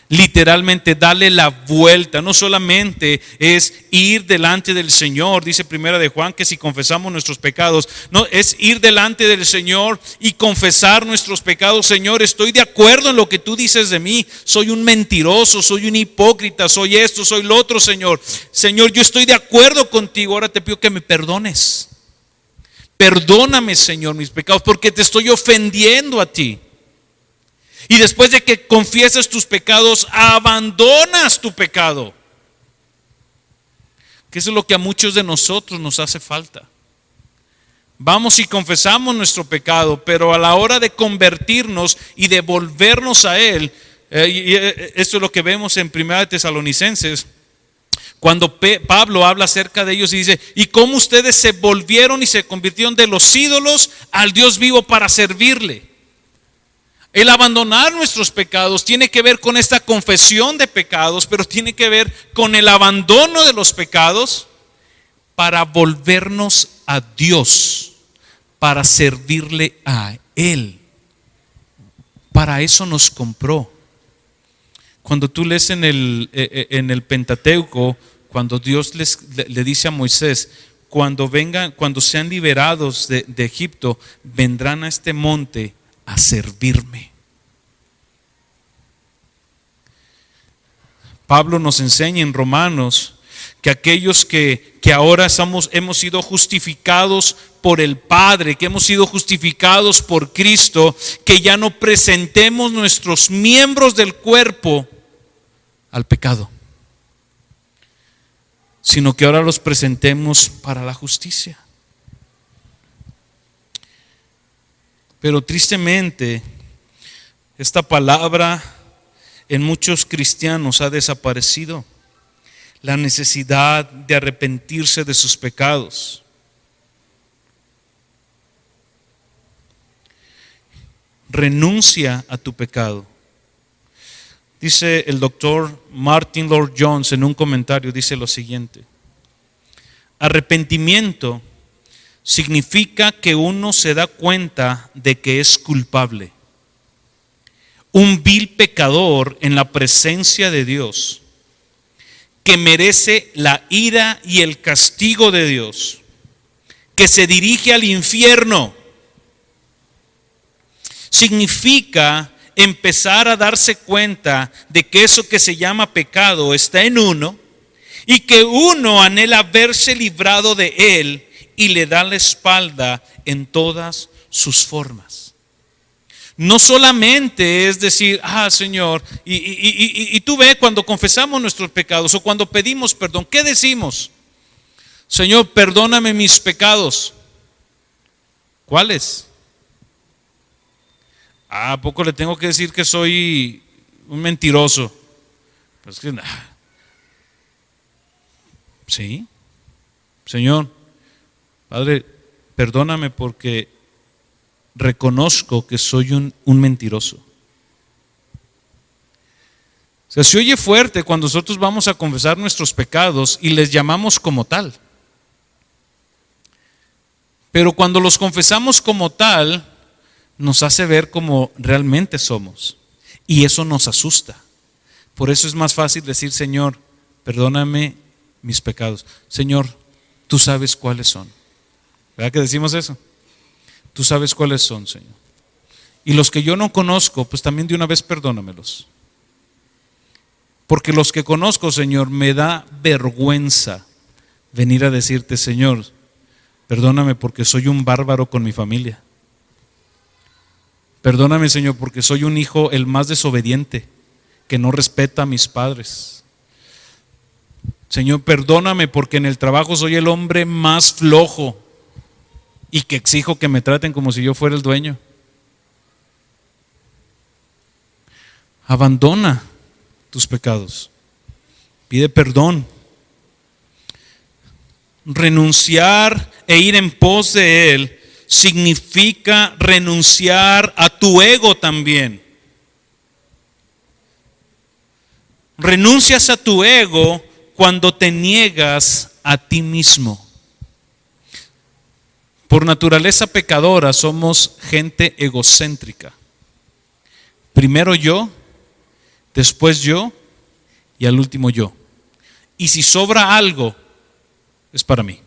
Literalmente dale la vuelta. No solamente es ir delante del Señor, dice Primera de Juan que si confesamos nuestros pecados, no, es ir delante del Señor y confesar nuestros pecados. Señor, estoy de acuerdo en lo que tú dices de mí, soy un mentiroso, soy un hipócrita, soy esto, soy lo otro, Señor. Señor, yo estoy de acuerdo contigo, ahora te pido que me perdones. Perdóname, Señor, mis pecados, porque te estoy ofendiendo a ti. Y después de que confiesas tus pecados, abandonas tu pecado. Que eso es lo que a muchos de nosotros nos hace falta. Vamos y confesamos nuestro pecado, pero a la hora de convertirnos y de volvernos a Él, esto es lo que vemos en 1 Tesalonicenses, cuando Pablo habla acerca de ellos y dice: y cómo ustedes se volvieron y se convirtieron de los ídolos al Dios vivo para servirle. El abandonar nuestros pecados tiene que ver con esta confesión de pecados, pero tiene que ver con el abandono de los pecados para volvernos a Dios, para servirle a Él. Para eso nos compró. Cuando tú lees en el Pentateuco, cuando Dios le dice a Moisés: cuando sean liberados de Egipto, vendrán a este monte a servirme. Pablo nos enseña en Romanos que aquellos que ahora hemos sido justificados por el Padre, que hemos sido justificados por Cristo, que ya no presentemos nuestros miembros del cuerpo al pecado, sino que ahora los presentemos para la justicia. Pero tristemente, esta palabra en muchos cristianos ha desaparecido. La necesidad de arrepentirse de sus pecados. Renuncia a tu pecado. Dice el doctor Martin Lloyd Jones en un comentario, dice lo siguiente: arrepentimiento significa que uno se da cuenta de que es culpable, un vil pecador en la presencia de Dios, que merece la ira y el castigo de Dios, que se dirige al infierno. Significa empezar a darse cuenta de que eso que se llama pecado está en uno y que uno anhela verse librado de él y le da la espalda en todas sus formas. No solamente es decir: Señor, y tú ves cuando confesamos nuestros pecados o cuando pedimos perdón, ¿qué decimos? Señor, perdóname mis pecados. ¿Cuáles? ¿A poco le tengo que decir que soy un mentiroso? Pues que, Sí. Señor, Padre, perdóname porque reconozco que soy un mentiroso. O sea, se oye fuerte cuando nosotros vamos a confesar nuestros pecados y les llamamos como tal. Pero cuando los confesamos como tal, nos hace ver como realmente somos. Y eso nos asusta. Por eso es más fácil decir, Señor, perdóname mis pecados. Señor, tú sabes cuáles son. ¿Verdad que decimos eso? Tú sabes cuáles son, Señor. Y los que yo no conozco, pues también de una vez perdónamelos. Porque los que conozco, Señor, me da vergüenza venir a decirte, Señor, perdóname porque soy un bárbaro con mi familia. Perdóname, Señor, porque soy un hijo el más desobediente, que no respeta a mis padres. Señor, perdóname porque en el trabajo soy el hombre más flojo y que exijo que me traten como si yo fuera el dueño. Abandona tus pecados. Pide perdón. Renunciar e ir en pos de Él significa renunciar a tu ego también. Renuncias a tu ego cuando te niegas a ti mismo. Por naturaleza pecadora somos gente egocéntrica. Primero yo, después yo y al último yo. Y si sobra algo, es para mí.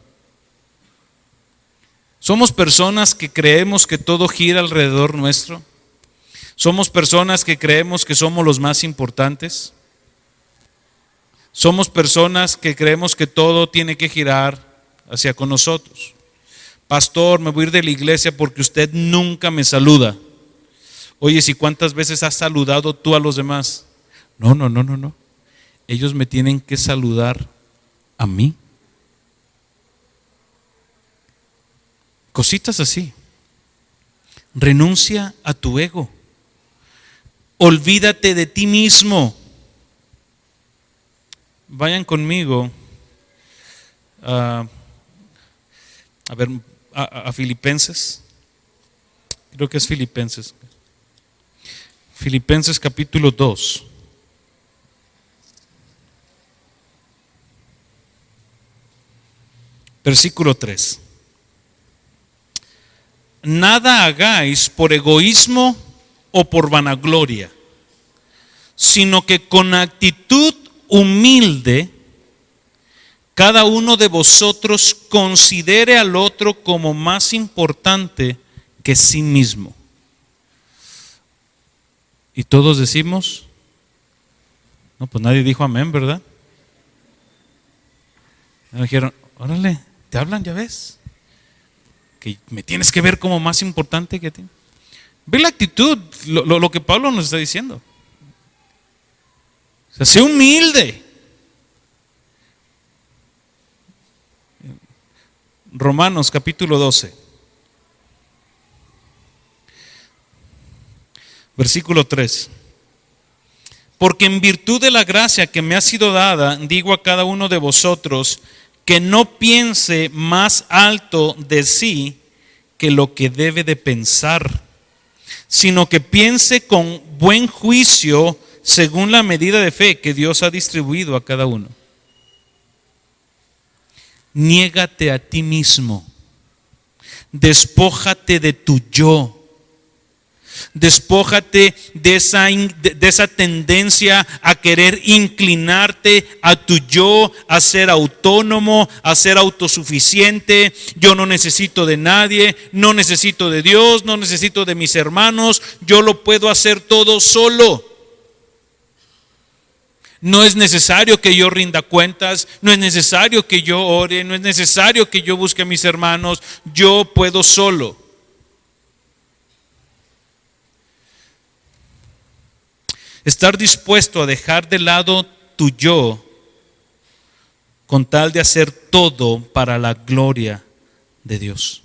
Somos personas que creemos que todo gira alrededor nuestro. Somos personas que creemos que somos los más importantes. Somos personas que creemos que todo tiene que girar hacia con nosotros. Pastor, me voy a ir de la iglesia porque usted nunca me saluda. Oye, ¿y cuántas veces has saludado tú a los demás? No. Ellos me tienen que saludar a mí. Cositas así. Renuncia a tu ego. Olvídate de ti mismo. Vayan conmigo a Filipenses. Creo que es Filipenses. Filipenses capítulo 2. Versículo 3. Nada hagáis por egoísmo o por vanagloria, sino que con actitud humilde cada uno de vosotros considere al otro como más importante que sí mismo. Y todos decimos, no, pues nadie dijo amén, ¿verdad? Me dijeron, órale, te hablan, ya ves, que me tienes que ver como más importante que a ti. Ve la actitud, lo que Pablo nos está diciendo. O sea, sé humilde. Romanos capítulo 12. Versículo 3. Porque en virtud de la gracia que me ha sido dada, digo a cada uno de vosotros que no piense más alto de sí que lo que debe de pensar, sino que piense con buen juicio según la medida de fe que Dios ha distribuido a cada uno. Niégate a ti mismo. Despójate de tu yo. Despójate de esa tendencia a querer inclinarte a tu yo, a ser autónomo, a ser autosuficiente. Yo no necesito de nadie, no necesito de Dios, no necesito de mis hermanos. Yo lo puedo hacer todo solo. No es necesario que yo rinda cuentas, no es necesario que yo ore, no es necesario que yo busque a mis hermanos. Yo puedo solo. Estar dispuesto a dejar de lado tu yo con tal de hacer todo para la gloria de Dios.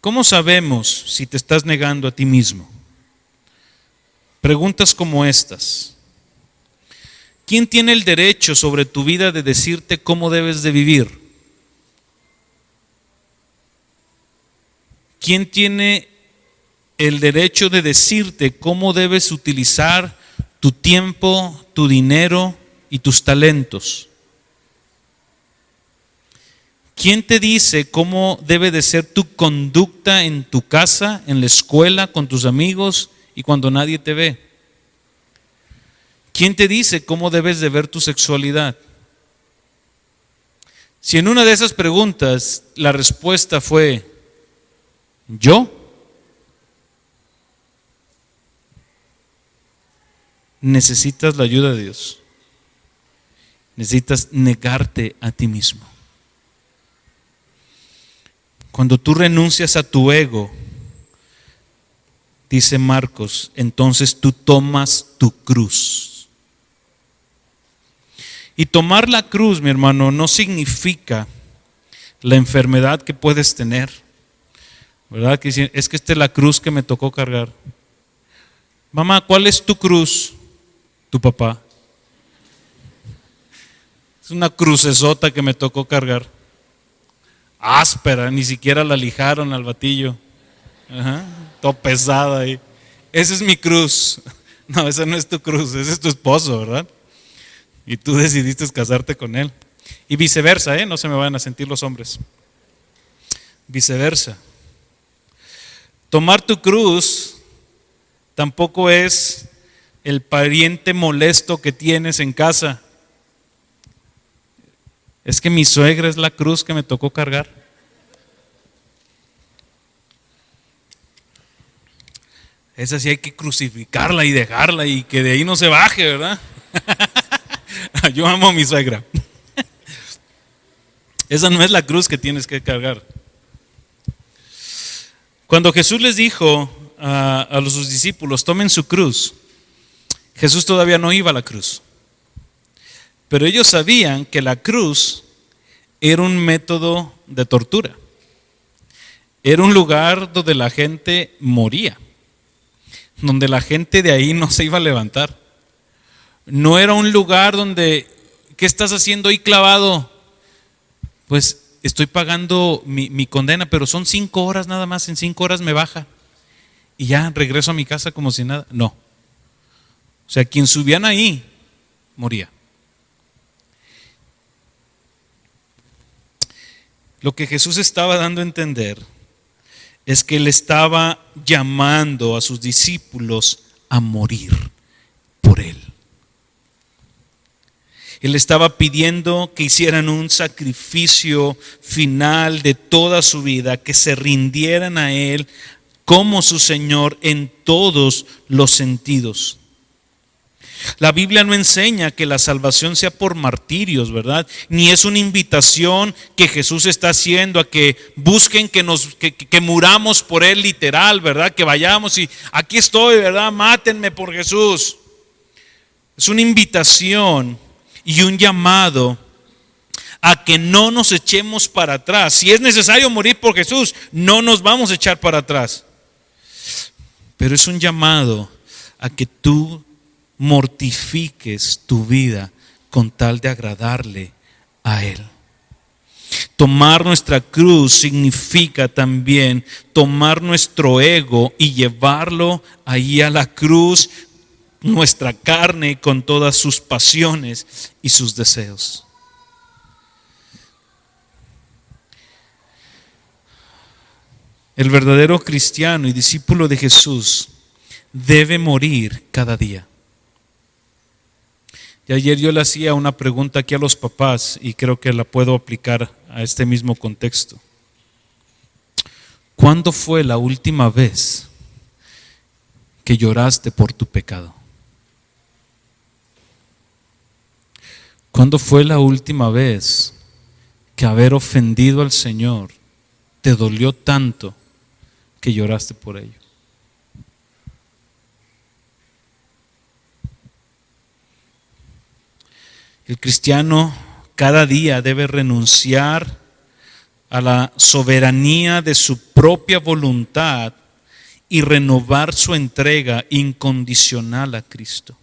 ¿Cómo sabemos si te estás negando a ti mismo? Preguntas como estas. ¿Quién tiene el derecho sobre tu vida de decirte cómo debes de vivir? ¿Quién tiene el derecho de decirte cómo debes utilizar tu tiempo, tu dinero y tus talentos? ¿Quién te dice cómo debe de ser tu conducta en tu casa, en la escuela, con tus amigos y cuando nadie te ve? ¿Quién te dice cómo debes de ver tu sexualidad? Si en una de esas preguntas la respuesta fue ¿yo? Necesitas la ayuda de Dios. Necesitas negarte a ti mismo. Cuando tú renuncias a tu ego, dice Marcos, entonces tú tomas tu cruz. Y tomar la cruz, mi hermano, no significa la enfermedad que puedes tener, ¿verdad? Que es que esta es la cruz que me tocó cargar. Mamá, ¿cuál es tu cruz? Tu papá. Es una crucesota que me tocó cargar. Áspera, ni siquiera la lijaron al batillo. Todo pesada ahí. Esa es mi cruz. No, esa no es tu cruz, ese es tu esposo, ¿verdad? Y tú decidiste casarte con él. Y viceversa, no se me vayan a sentir los hombres. Viceversa. Tomar tu cruz tampoco es el pariente molesto que tienes en casa. Es que mi suegra es la cruz que me tocó cargar. Esa sí hay que crucificarla y dejarla y que de ahí no se baje, ¿verdad? Yo amo a mi suegra. Esa no es la cruz que tienes que cargar. Cuando Jesús les dijo a sus discípulos, tomen su cruz, Jesús todavía no iba a la cruz. Pero ellos sabían que la cruz era un método de tortura. Era un lugar donde la gente moría, donde la gente de ahí no se iba a levantar. No era un lugar donde, ¿qué estás haciendo ahí clavado? Pues estoy pagando mi condena, pero son 5 horas nada más, en 5 horas me baja y ya regreso a mi casa como si nada. No. O sea, quien subían ahí, moría. Lo que Jesús estaba dando a entender es que Él estaba llamando a sus discípulos a morir por Él. Él estaba pidiendo que hicieran un sacrificio final de toda su vida, que se rindieran a Él como su Señor en todos los sentidos. La Biblia no enseña que la salvación sea por martirios, ¿verdad? Ni es una invitación que Jesús está haciendo a que busquen que muramos por Él literal, ¿verdad? Que vayamos y aquí estoy, ¿verdad? Mátenme por Jesús. Es una invitación y un llamado a que no nos echemos para atrás. Si es necesario morir por Jesús, no nos vamos a echar para atrás. Pero es un llamado a que tú mortifiques tu vida con tal de agradarle a Él. Tomar nuestra cruz significa también tomar nuestro ego y llevarlo ahí a la cruz, nuestra carne con todas sus pasiones y sus deseos. El verdadero cristiano y discípulo de Jesús debe morir cada día. Y ayer yo le hacía una pregunta aquí a los papás y creo que la puedo aplicar a este mismo contexto. ¿Cuándo fue la última vez que lloraste por tu pecado? ¿Cuándo fue la última vez que haber ofendido al Señor te dolió tanto que lloraste por ello? El cristiano cada día debe renunciar a la soberanía de su propia voluntad y renovar su entrega incondicional a Cristo.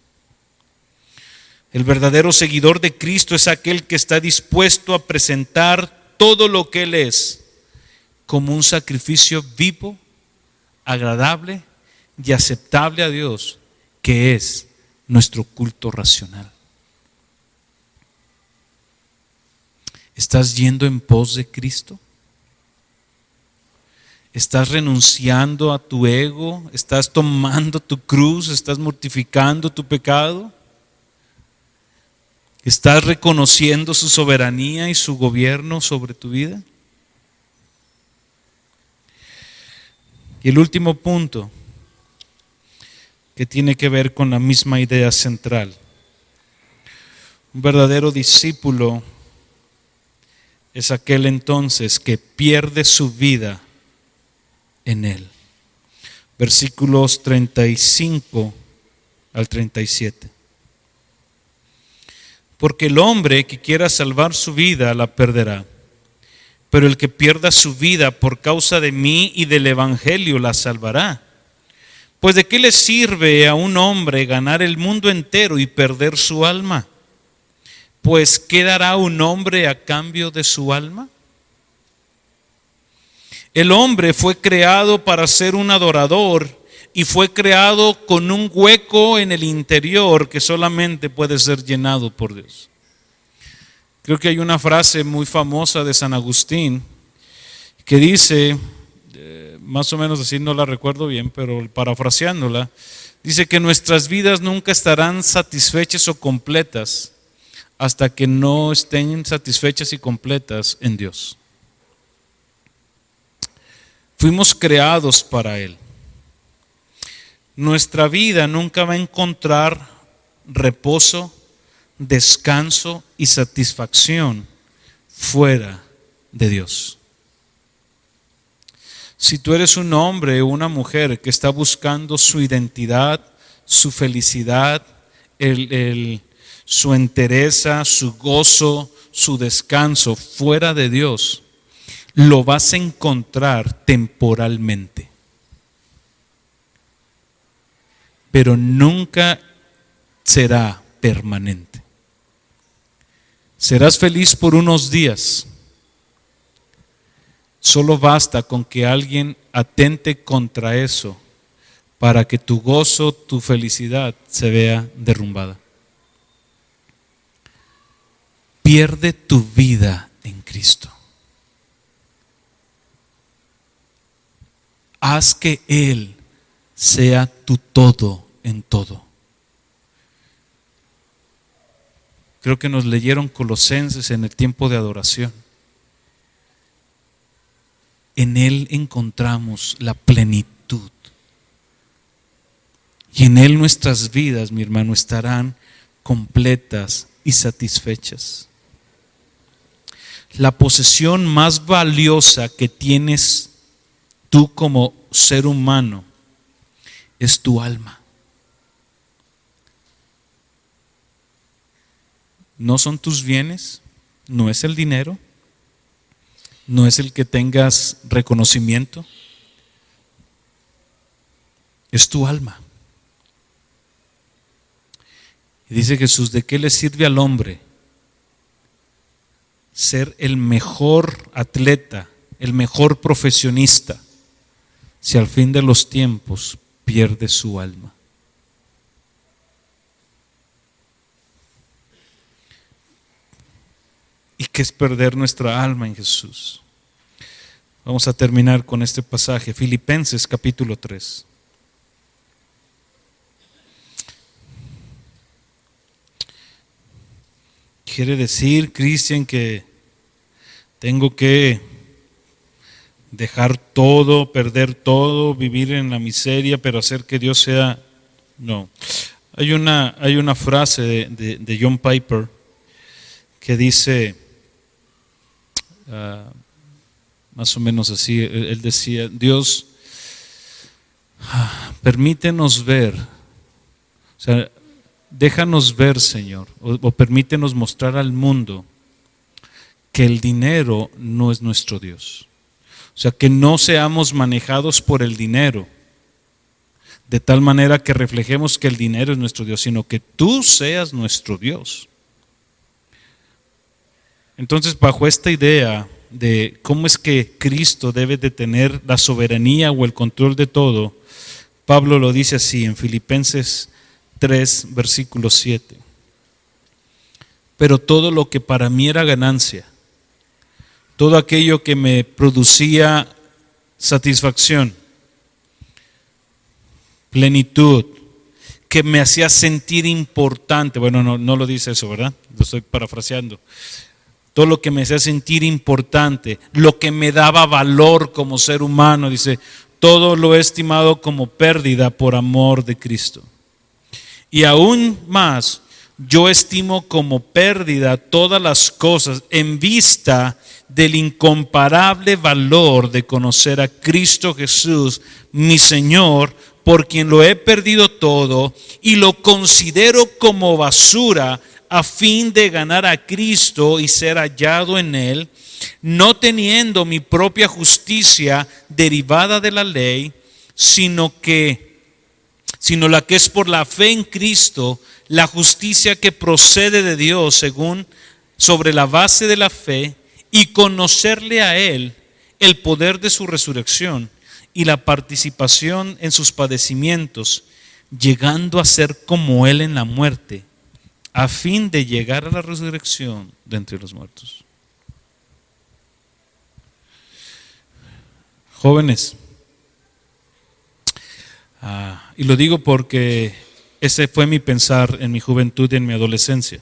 El verdadero seguidor de Cristo es aquel que está dispuesto a presentar todo lo que Él es como un sacrificio vivo, agradable y aceptable a Dios, que es nuestro culto racional. ¿Estás yendo en pos de Cristo? ¿Estás renunciando a tu ego? ¿Estás tomando tu cruz? ¿Estás mortificando tu pecado? ¿Estás reconociendo su soberanía y su gobierno sobre tu vida? Y el último punto, que tiene que ver con la misma idea central. Un verdadero discípulo es aquel entonces que pierde su vida en Él. Versículos 35 al 37. Porque el hombre que quiera salvar su vida la perderá, pero el que pierda su vida por causa de mí y del evangelio la salvará. Pues ¿de qué le sirve a un hombre ganar el mundo entero y perder su alma? Pues ¿qué dará un hombre a cambio de su alma? El hombre fue creado para ser un adorador y fue creado con un hueco en el interior que solamente puede ser llenado por Dios. Creo que hay una frase muy famosa de San Agustín que dice, más o menos así, no la recuerdo bien, pero parafraseándola, dice que nuestras vidas nunca estarán satisfechas o completas hasta que no estén satisfechas y completas en Dios. Fuimos creados para Él. Nuestra vida nunca va a encontrar reposo, descanso y satisfacción fuera de Dios. Si tú eres un hombre o una mujer que está buscando su identidad, su felicidad, su entereza, su gozo, su descanso fuera de Dios, lo vas a encontrar temporalmente, pero nunca será permanente. Serás feliz por unos días. Solo basta con que alguien atente contra eso para que tu gozo, tu felicidad se vea derrumbada. Pierde tu vida en Cristo. Haz que Él sea tu todo en todo. Creo que nos leyeron Colosenses en el tiempo de adoración. En Él encontramos la plenitud. Y en Él nuestras vidas, mi hermano, estarán completas y satisfechas. La posesión más valiosa que tienes tú como ser humano es tu alma. No son tus bienes, no es el dinero, no es el que tengas reconocimiento, es tu alma. Y dice Jesús, ¿de qué le sirve al hombre ser el mejor atleta, el mejor profesionista, si al fin de los tiempos pierde su alma? ¿Y qué es perder nuestra alma en Jesús? Vamos a terminar con este pasaje, Filipenses capítulo 3. Quiere decir, Cristian, que tengo que dejar todo, perder todo, vivir en la miseria, pero hacer que Dios sea. No. Hay una frase de John Piper que dice, más o menos así, él decía, Dios, permítenos ver, o sea, déjanos ver, Señor, o permítenos mostrar al mundo que el dinero no es nuestro Dios. O sea, que no seamos manejados por el dinero. de tal manera que reflejemos que el dinero es nuestro Dios, sino que tú seas nuestro Dios. Entonces, bajo esta idea de cómo es que Cristo debe de tener la soberanía o el control de todo, Pablo lo dice así en Filipenses 3, versículo 7. Pero todo lo que para mí era ganancia, todo aquello que me producía satisfacción, plenitud, que me hacía sentir importante, bueno, no lo dice eso, ¿verdad? Lo estoy parafraseando. Todo lo que me hacía sentir importante, lo que me daba valor como ser humano, dice, todo lo he estimado como pérdida por amor de Cristo. Y aún más, yo estimo como pérdida todas las cosas en vista del incomparable valor de conocer a Cristo Jesús, mi Señor, por quien lo he perdido todo y lo considero como basura a fin de ganar a Cristo y ser hallado en Él, no teniendo mi propia justicia derivada de la ley, sino la que es por la fe en Cristo, la justicia que procede de Dios sobre la base de la fe, y conocerle a Él, el poder de su resurrección y la participación en sus padecimientos, llegando a ser como Él en la muerte, a fin de llegar a la resurrección de entre los muertos. Jóvenes, y lo digo porque ese fue mi pensar en mi juventud y en mi adolescencia.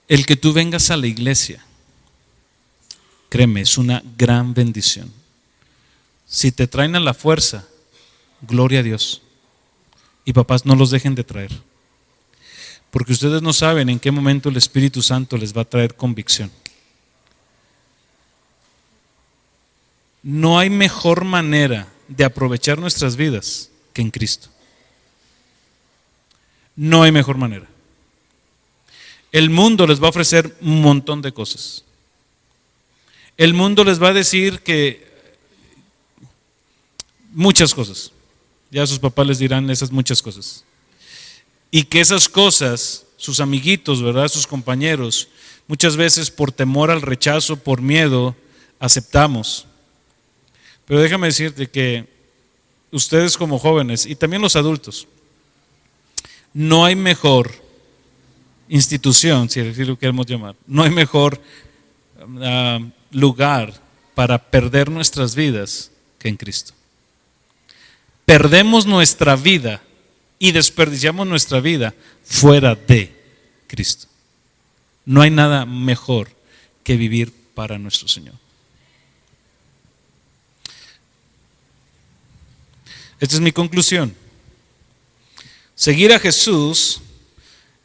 El que tú vengas a la iglesia, créeme, es una gran bendición. Si te traen a la fuerza, gloria a Dios. Y papás, no los dejen de traer, porque ustedes no saben en qué momento el Espíritu Santo les va a traer convicción. No hay mejor manera de aprovechar nuestras vidas que en Cristo. No hay mejor manera. El mundo les va a ofrecer un montón de cosas. El mundo les va a decir que muchas cosas. Ya sus papás les dirán esas muchas cosas. Y que esas cosas, sus amiguitos, ¿verdad? Sus compañeros, muchas veces por temor al rechazo, por miedo, aceptamos. Pero déjame decirte que ustedes como jóvenes y también los adultos, no hay mejor institución, si así lo queremos llamar, no hay mejor lugar para perder nuestras vidas que en Cristo. Perdemos nuestra vida y desperdiciamos nuestra vida fuera de Cristo. No hay nada mejor que vivir para nuestro Señor. Esta es mi conclusión. Seguir a Jesús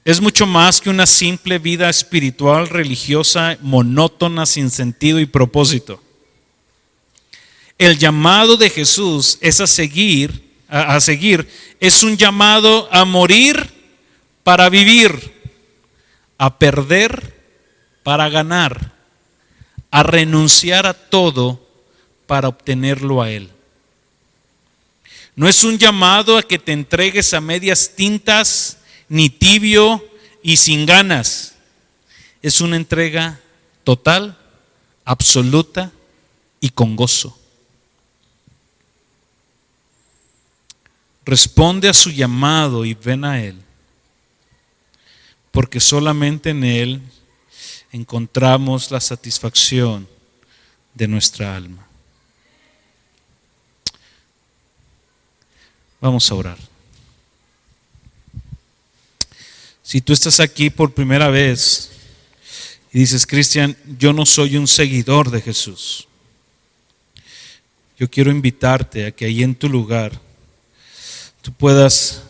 es mucho más que una simple vida espiritual, religiosa, monótona, sin sentido y propósito. El llamado de Jesús es a seguir, es un llamado a morir para vivir, a perder para ganar, a renunciar a todo para obtenerlo a Él. No es un llamado a que te entregues a medias tintas, ni tibio y sin ganas. Es una entrega total, absoluta y con gozo. Responde a su llamado y ven a Él, porque solamente en Él encontramos la satisfacción de nuestra alma. Vamos a orar. Si tú estás aquí por primera vez y dices, Cristian, yo no soy un seguidor de Jesús, yo quiero invitarte a que ahí en tu lugar tú puedas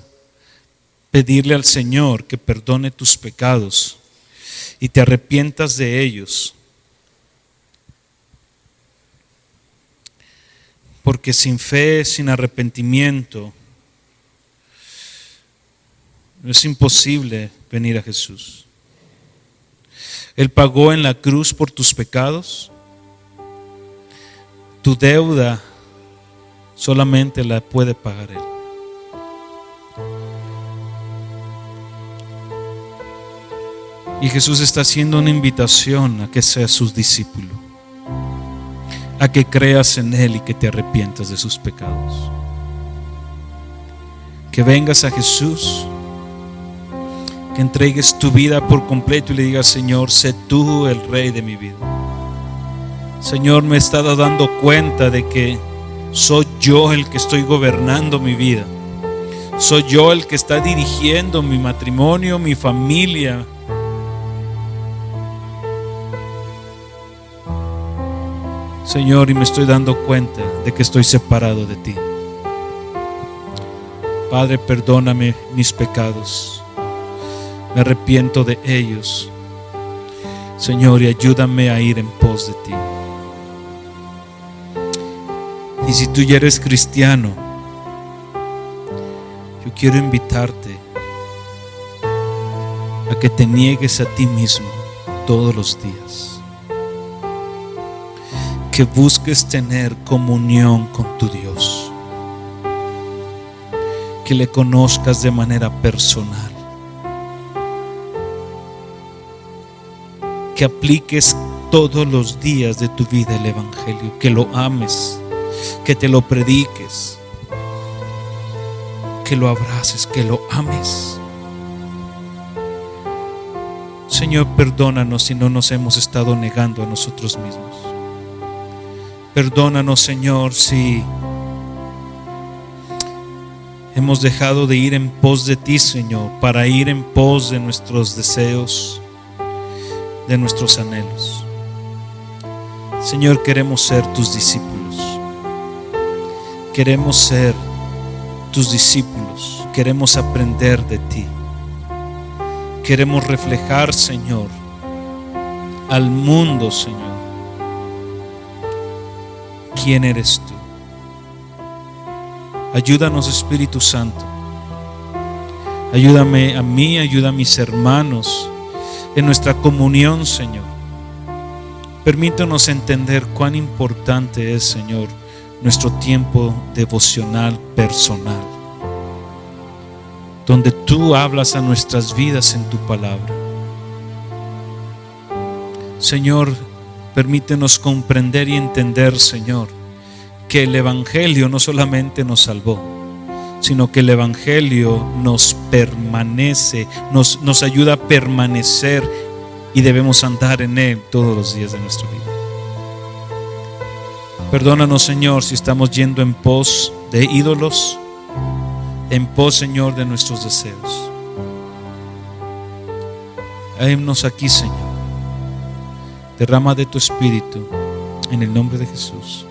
pedirle al Señor que perdone tus pecados y te arrepientas de ellos. Porque sin fe, sin arrepentimiento, es imposible venir a Jesús. Él pagó en la cruz por tus pecados. Tu deuda solamente la puede pagar Él. Y Jesús está haciendo una invitación a que seas sus discípulos, a que creas en Él y que te arrepientas de sus pecados. Que vengas a Jesús, que entregues tu vida por completo y le digas: Señor, sé tú el Rey de mi vida. Señor, me he estado dando cuenta de que soy yo el que estoy gobernando mi vida. Soy yo el que está dirigiendo mi matrimonio, mi familia. Señor, y me estoy dando cuenta de que estoy separado de ti. Padre, perdóname mis pecados. Me arrepiento de ellos. Señor, y ayúdame a ir en pos de ti. Y si tú ya eres cristiano, yo quiero invitarte a que te niegues a ti mismo todos los días. Que busques tener comunión con tu Dios. Que le conozcas de manera personal. Que apliques todos los días de tu vida el Evangelio. Que lo ames. Que te lo prediques. Que lo abraces. Que lo ames. Señor, perdónanos si no nos hemos estado negando a nosotros mismos. Perdónanos, Señor, si hemos dejado de ir en pos de ti, Señor, para ir en pos de nuestros deseos, de nuestros anhelos. Señor, queremos ser tus discípulos. Queremos ser tus discípulos. Queremos aprender de ti. Queremos reflejar, Señor, al mundo, Señor, quién eres tú. Ayúdanos, Espíritu Santo. Ayúdame a mí, ayuda a mis hermanos en nuestra comunión, Señor. Permítanos entender cuán importante es, Señor, nuestro tiempo devocional personal, donde tú hablas a nuestras vidas en tu palabra. Señor, permítenos comprender y entender, Señor, que el Evangelio no solamente nos salvó, sino que el Evangelio nos permanece, nos ayuda a permanecer y debemos andar en Él todos los días de nuestra vida. Perdónanos, Señor, si estamos yendo en pos de ídolos, en pos, Señor, de nuestros deseos. Háblanos aquí, Señor. Derrama de tu Espíritu en el nombre de Jesús.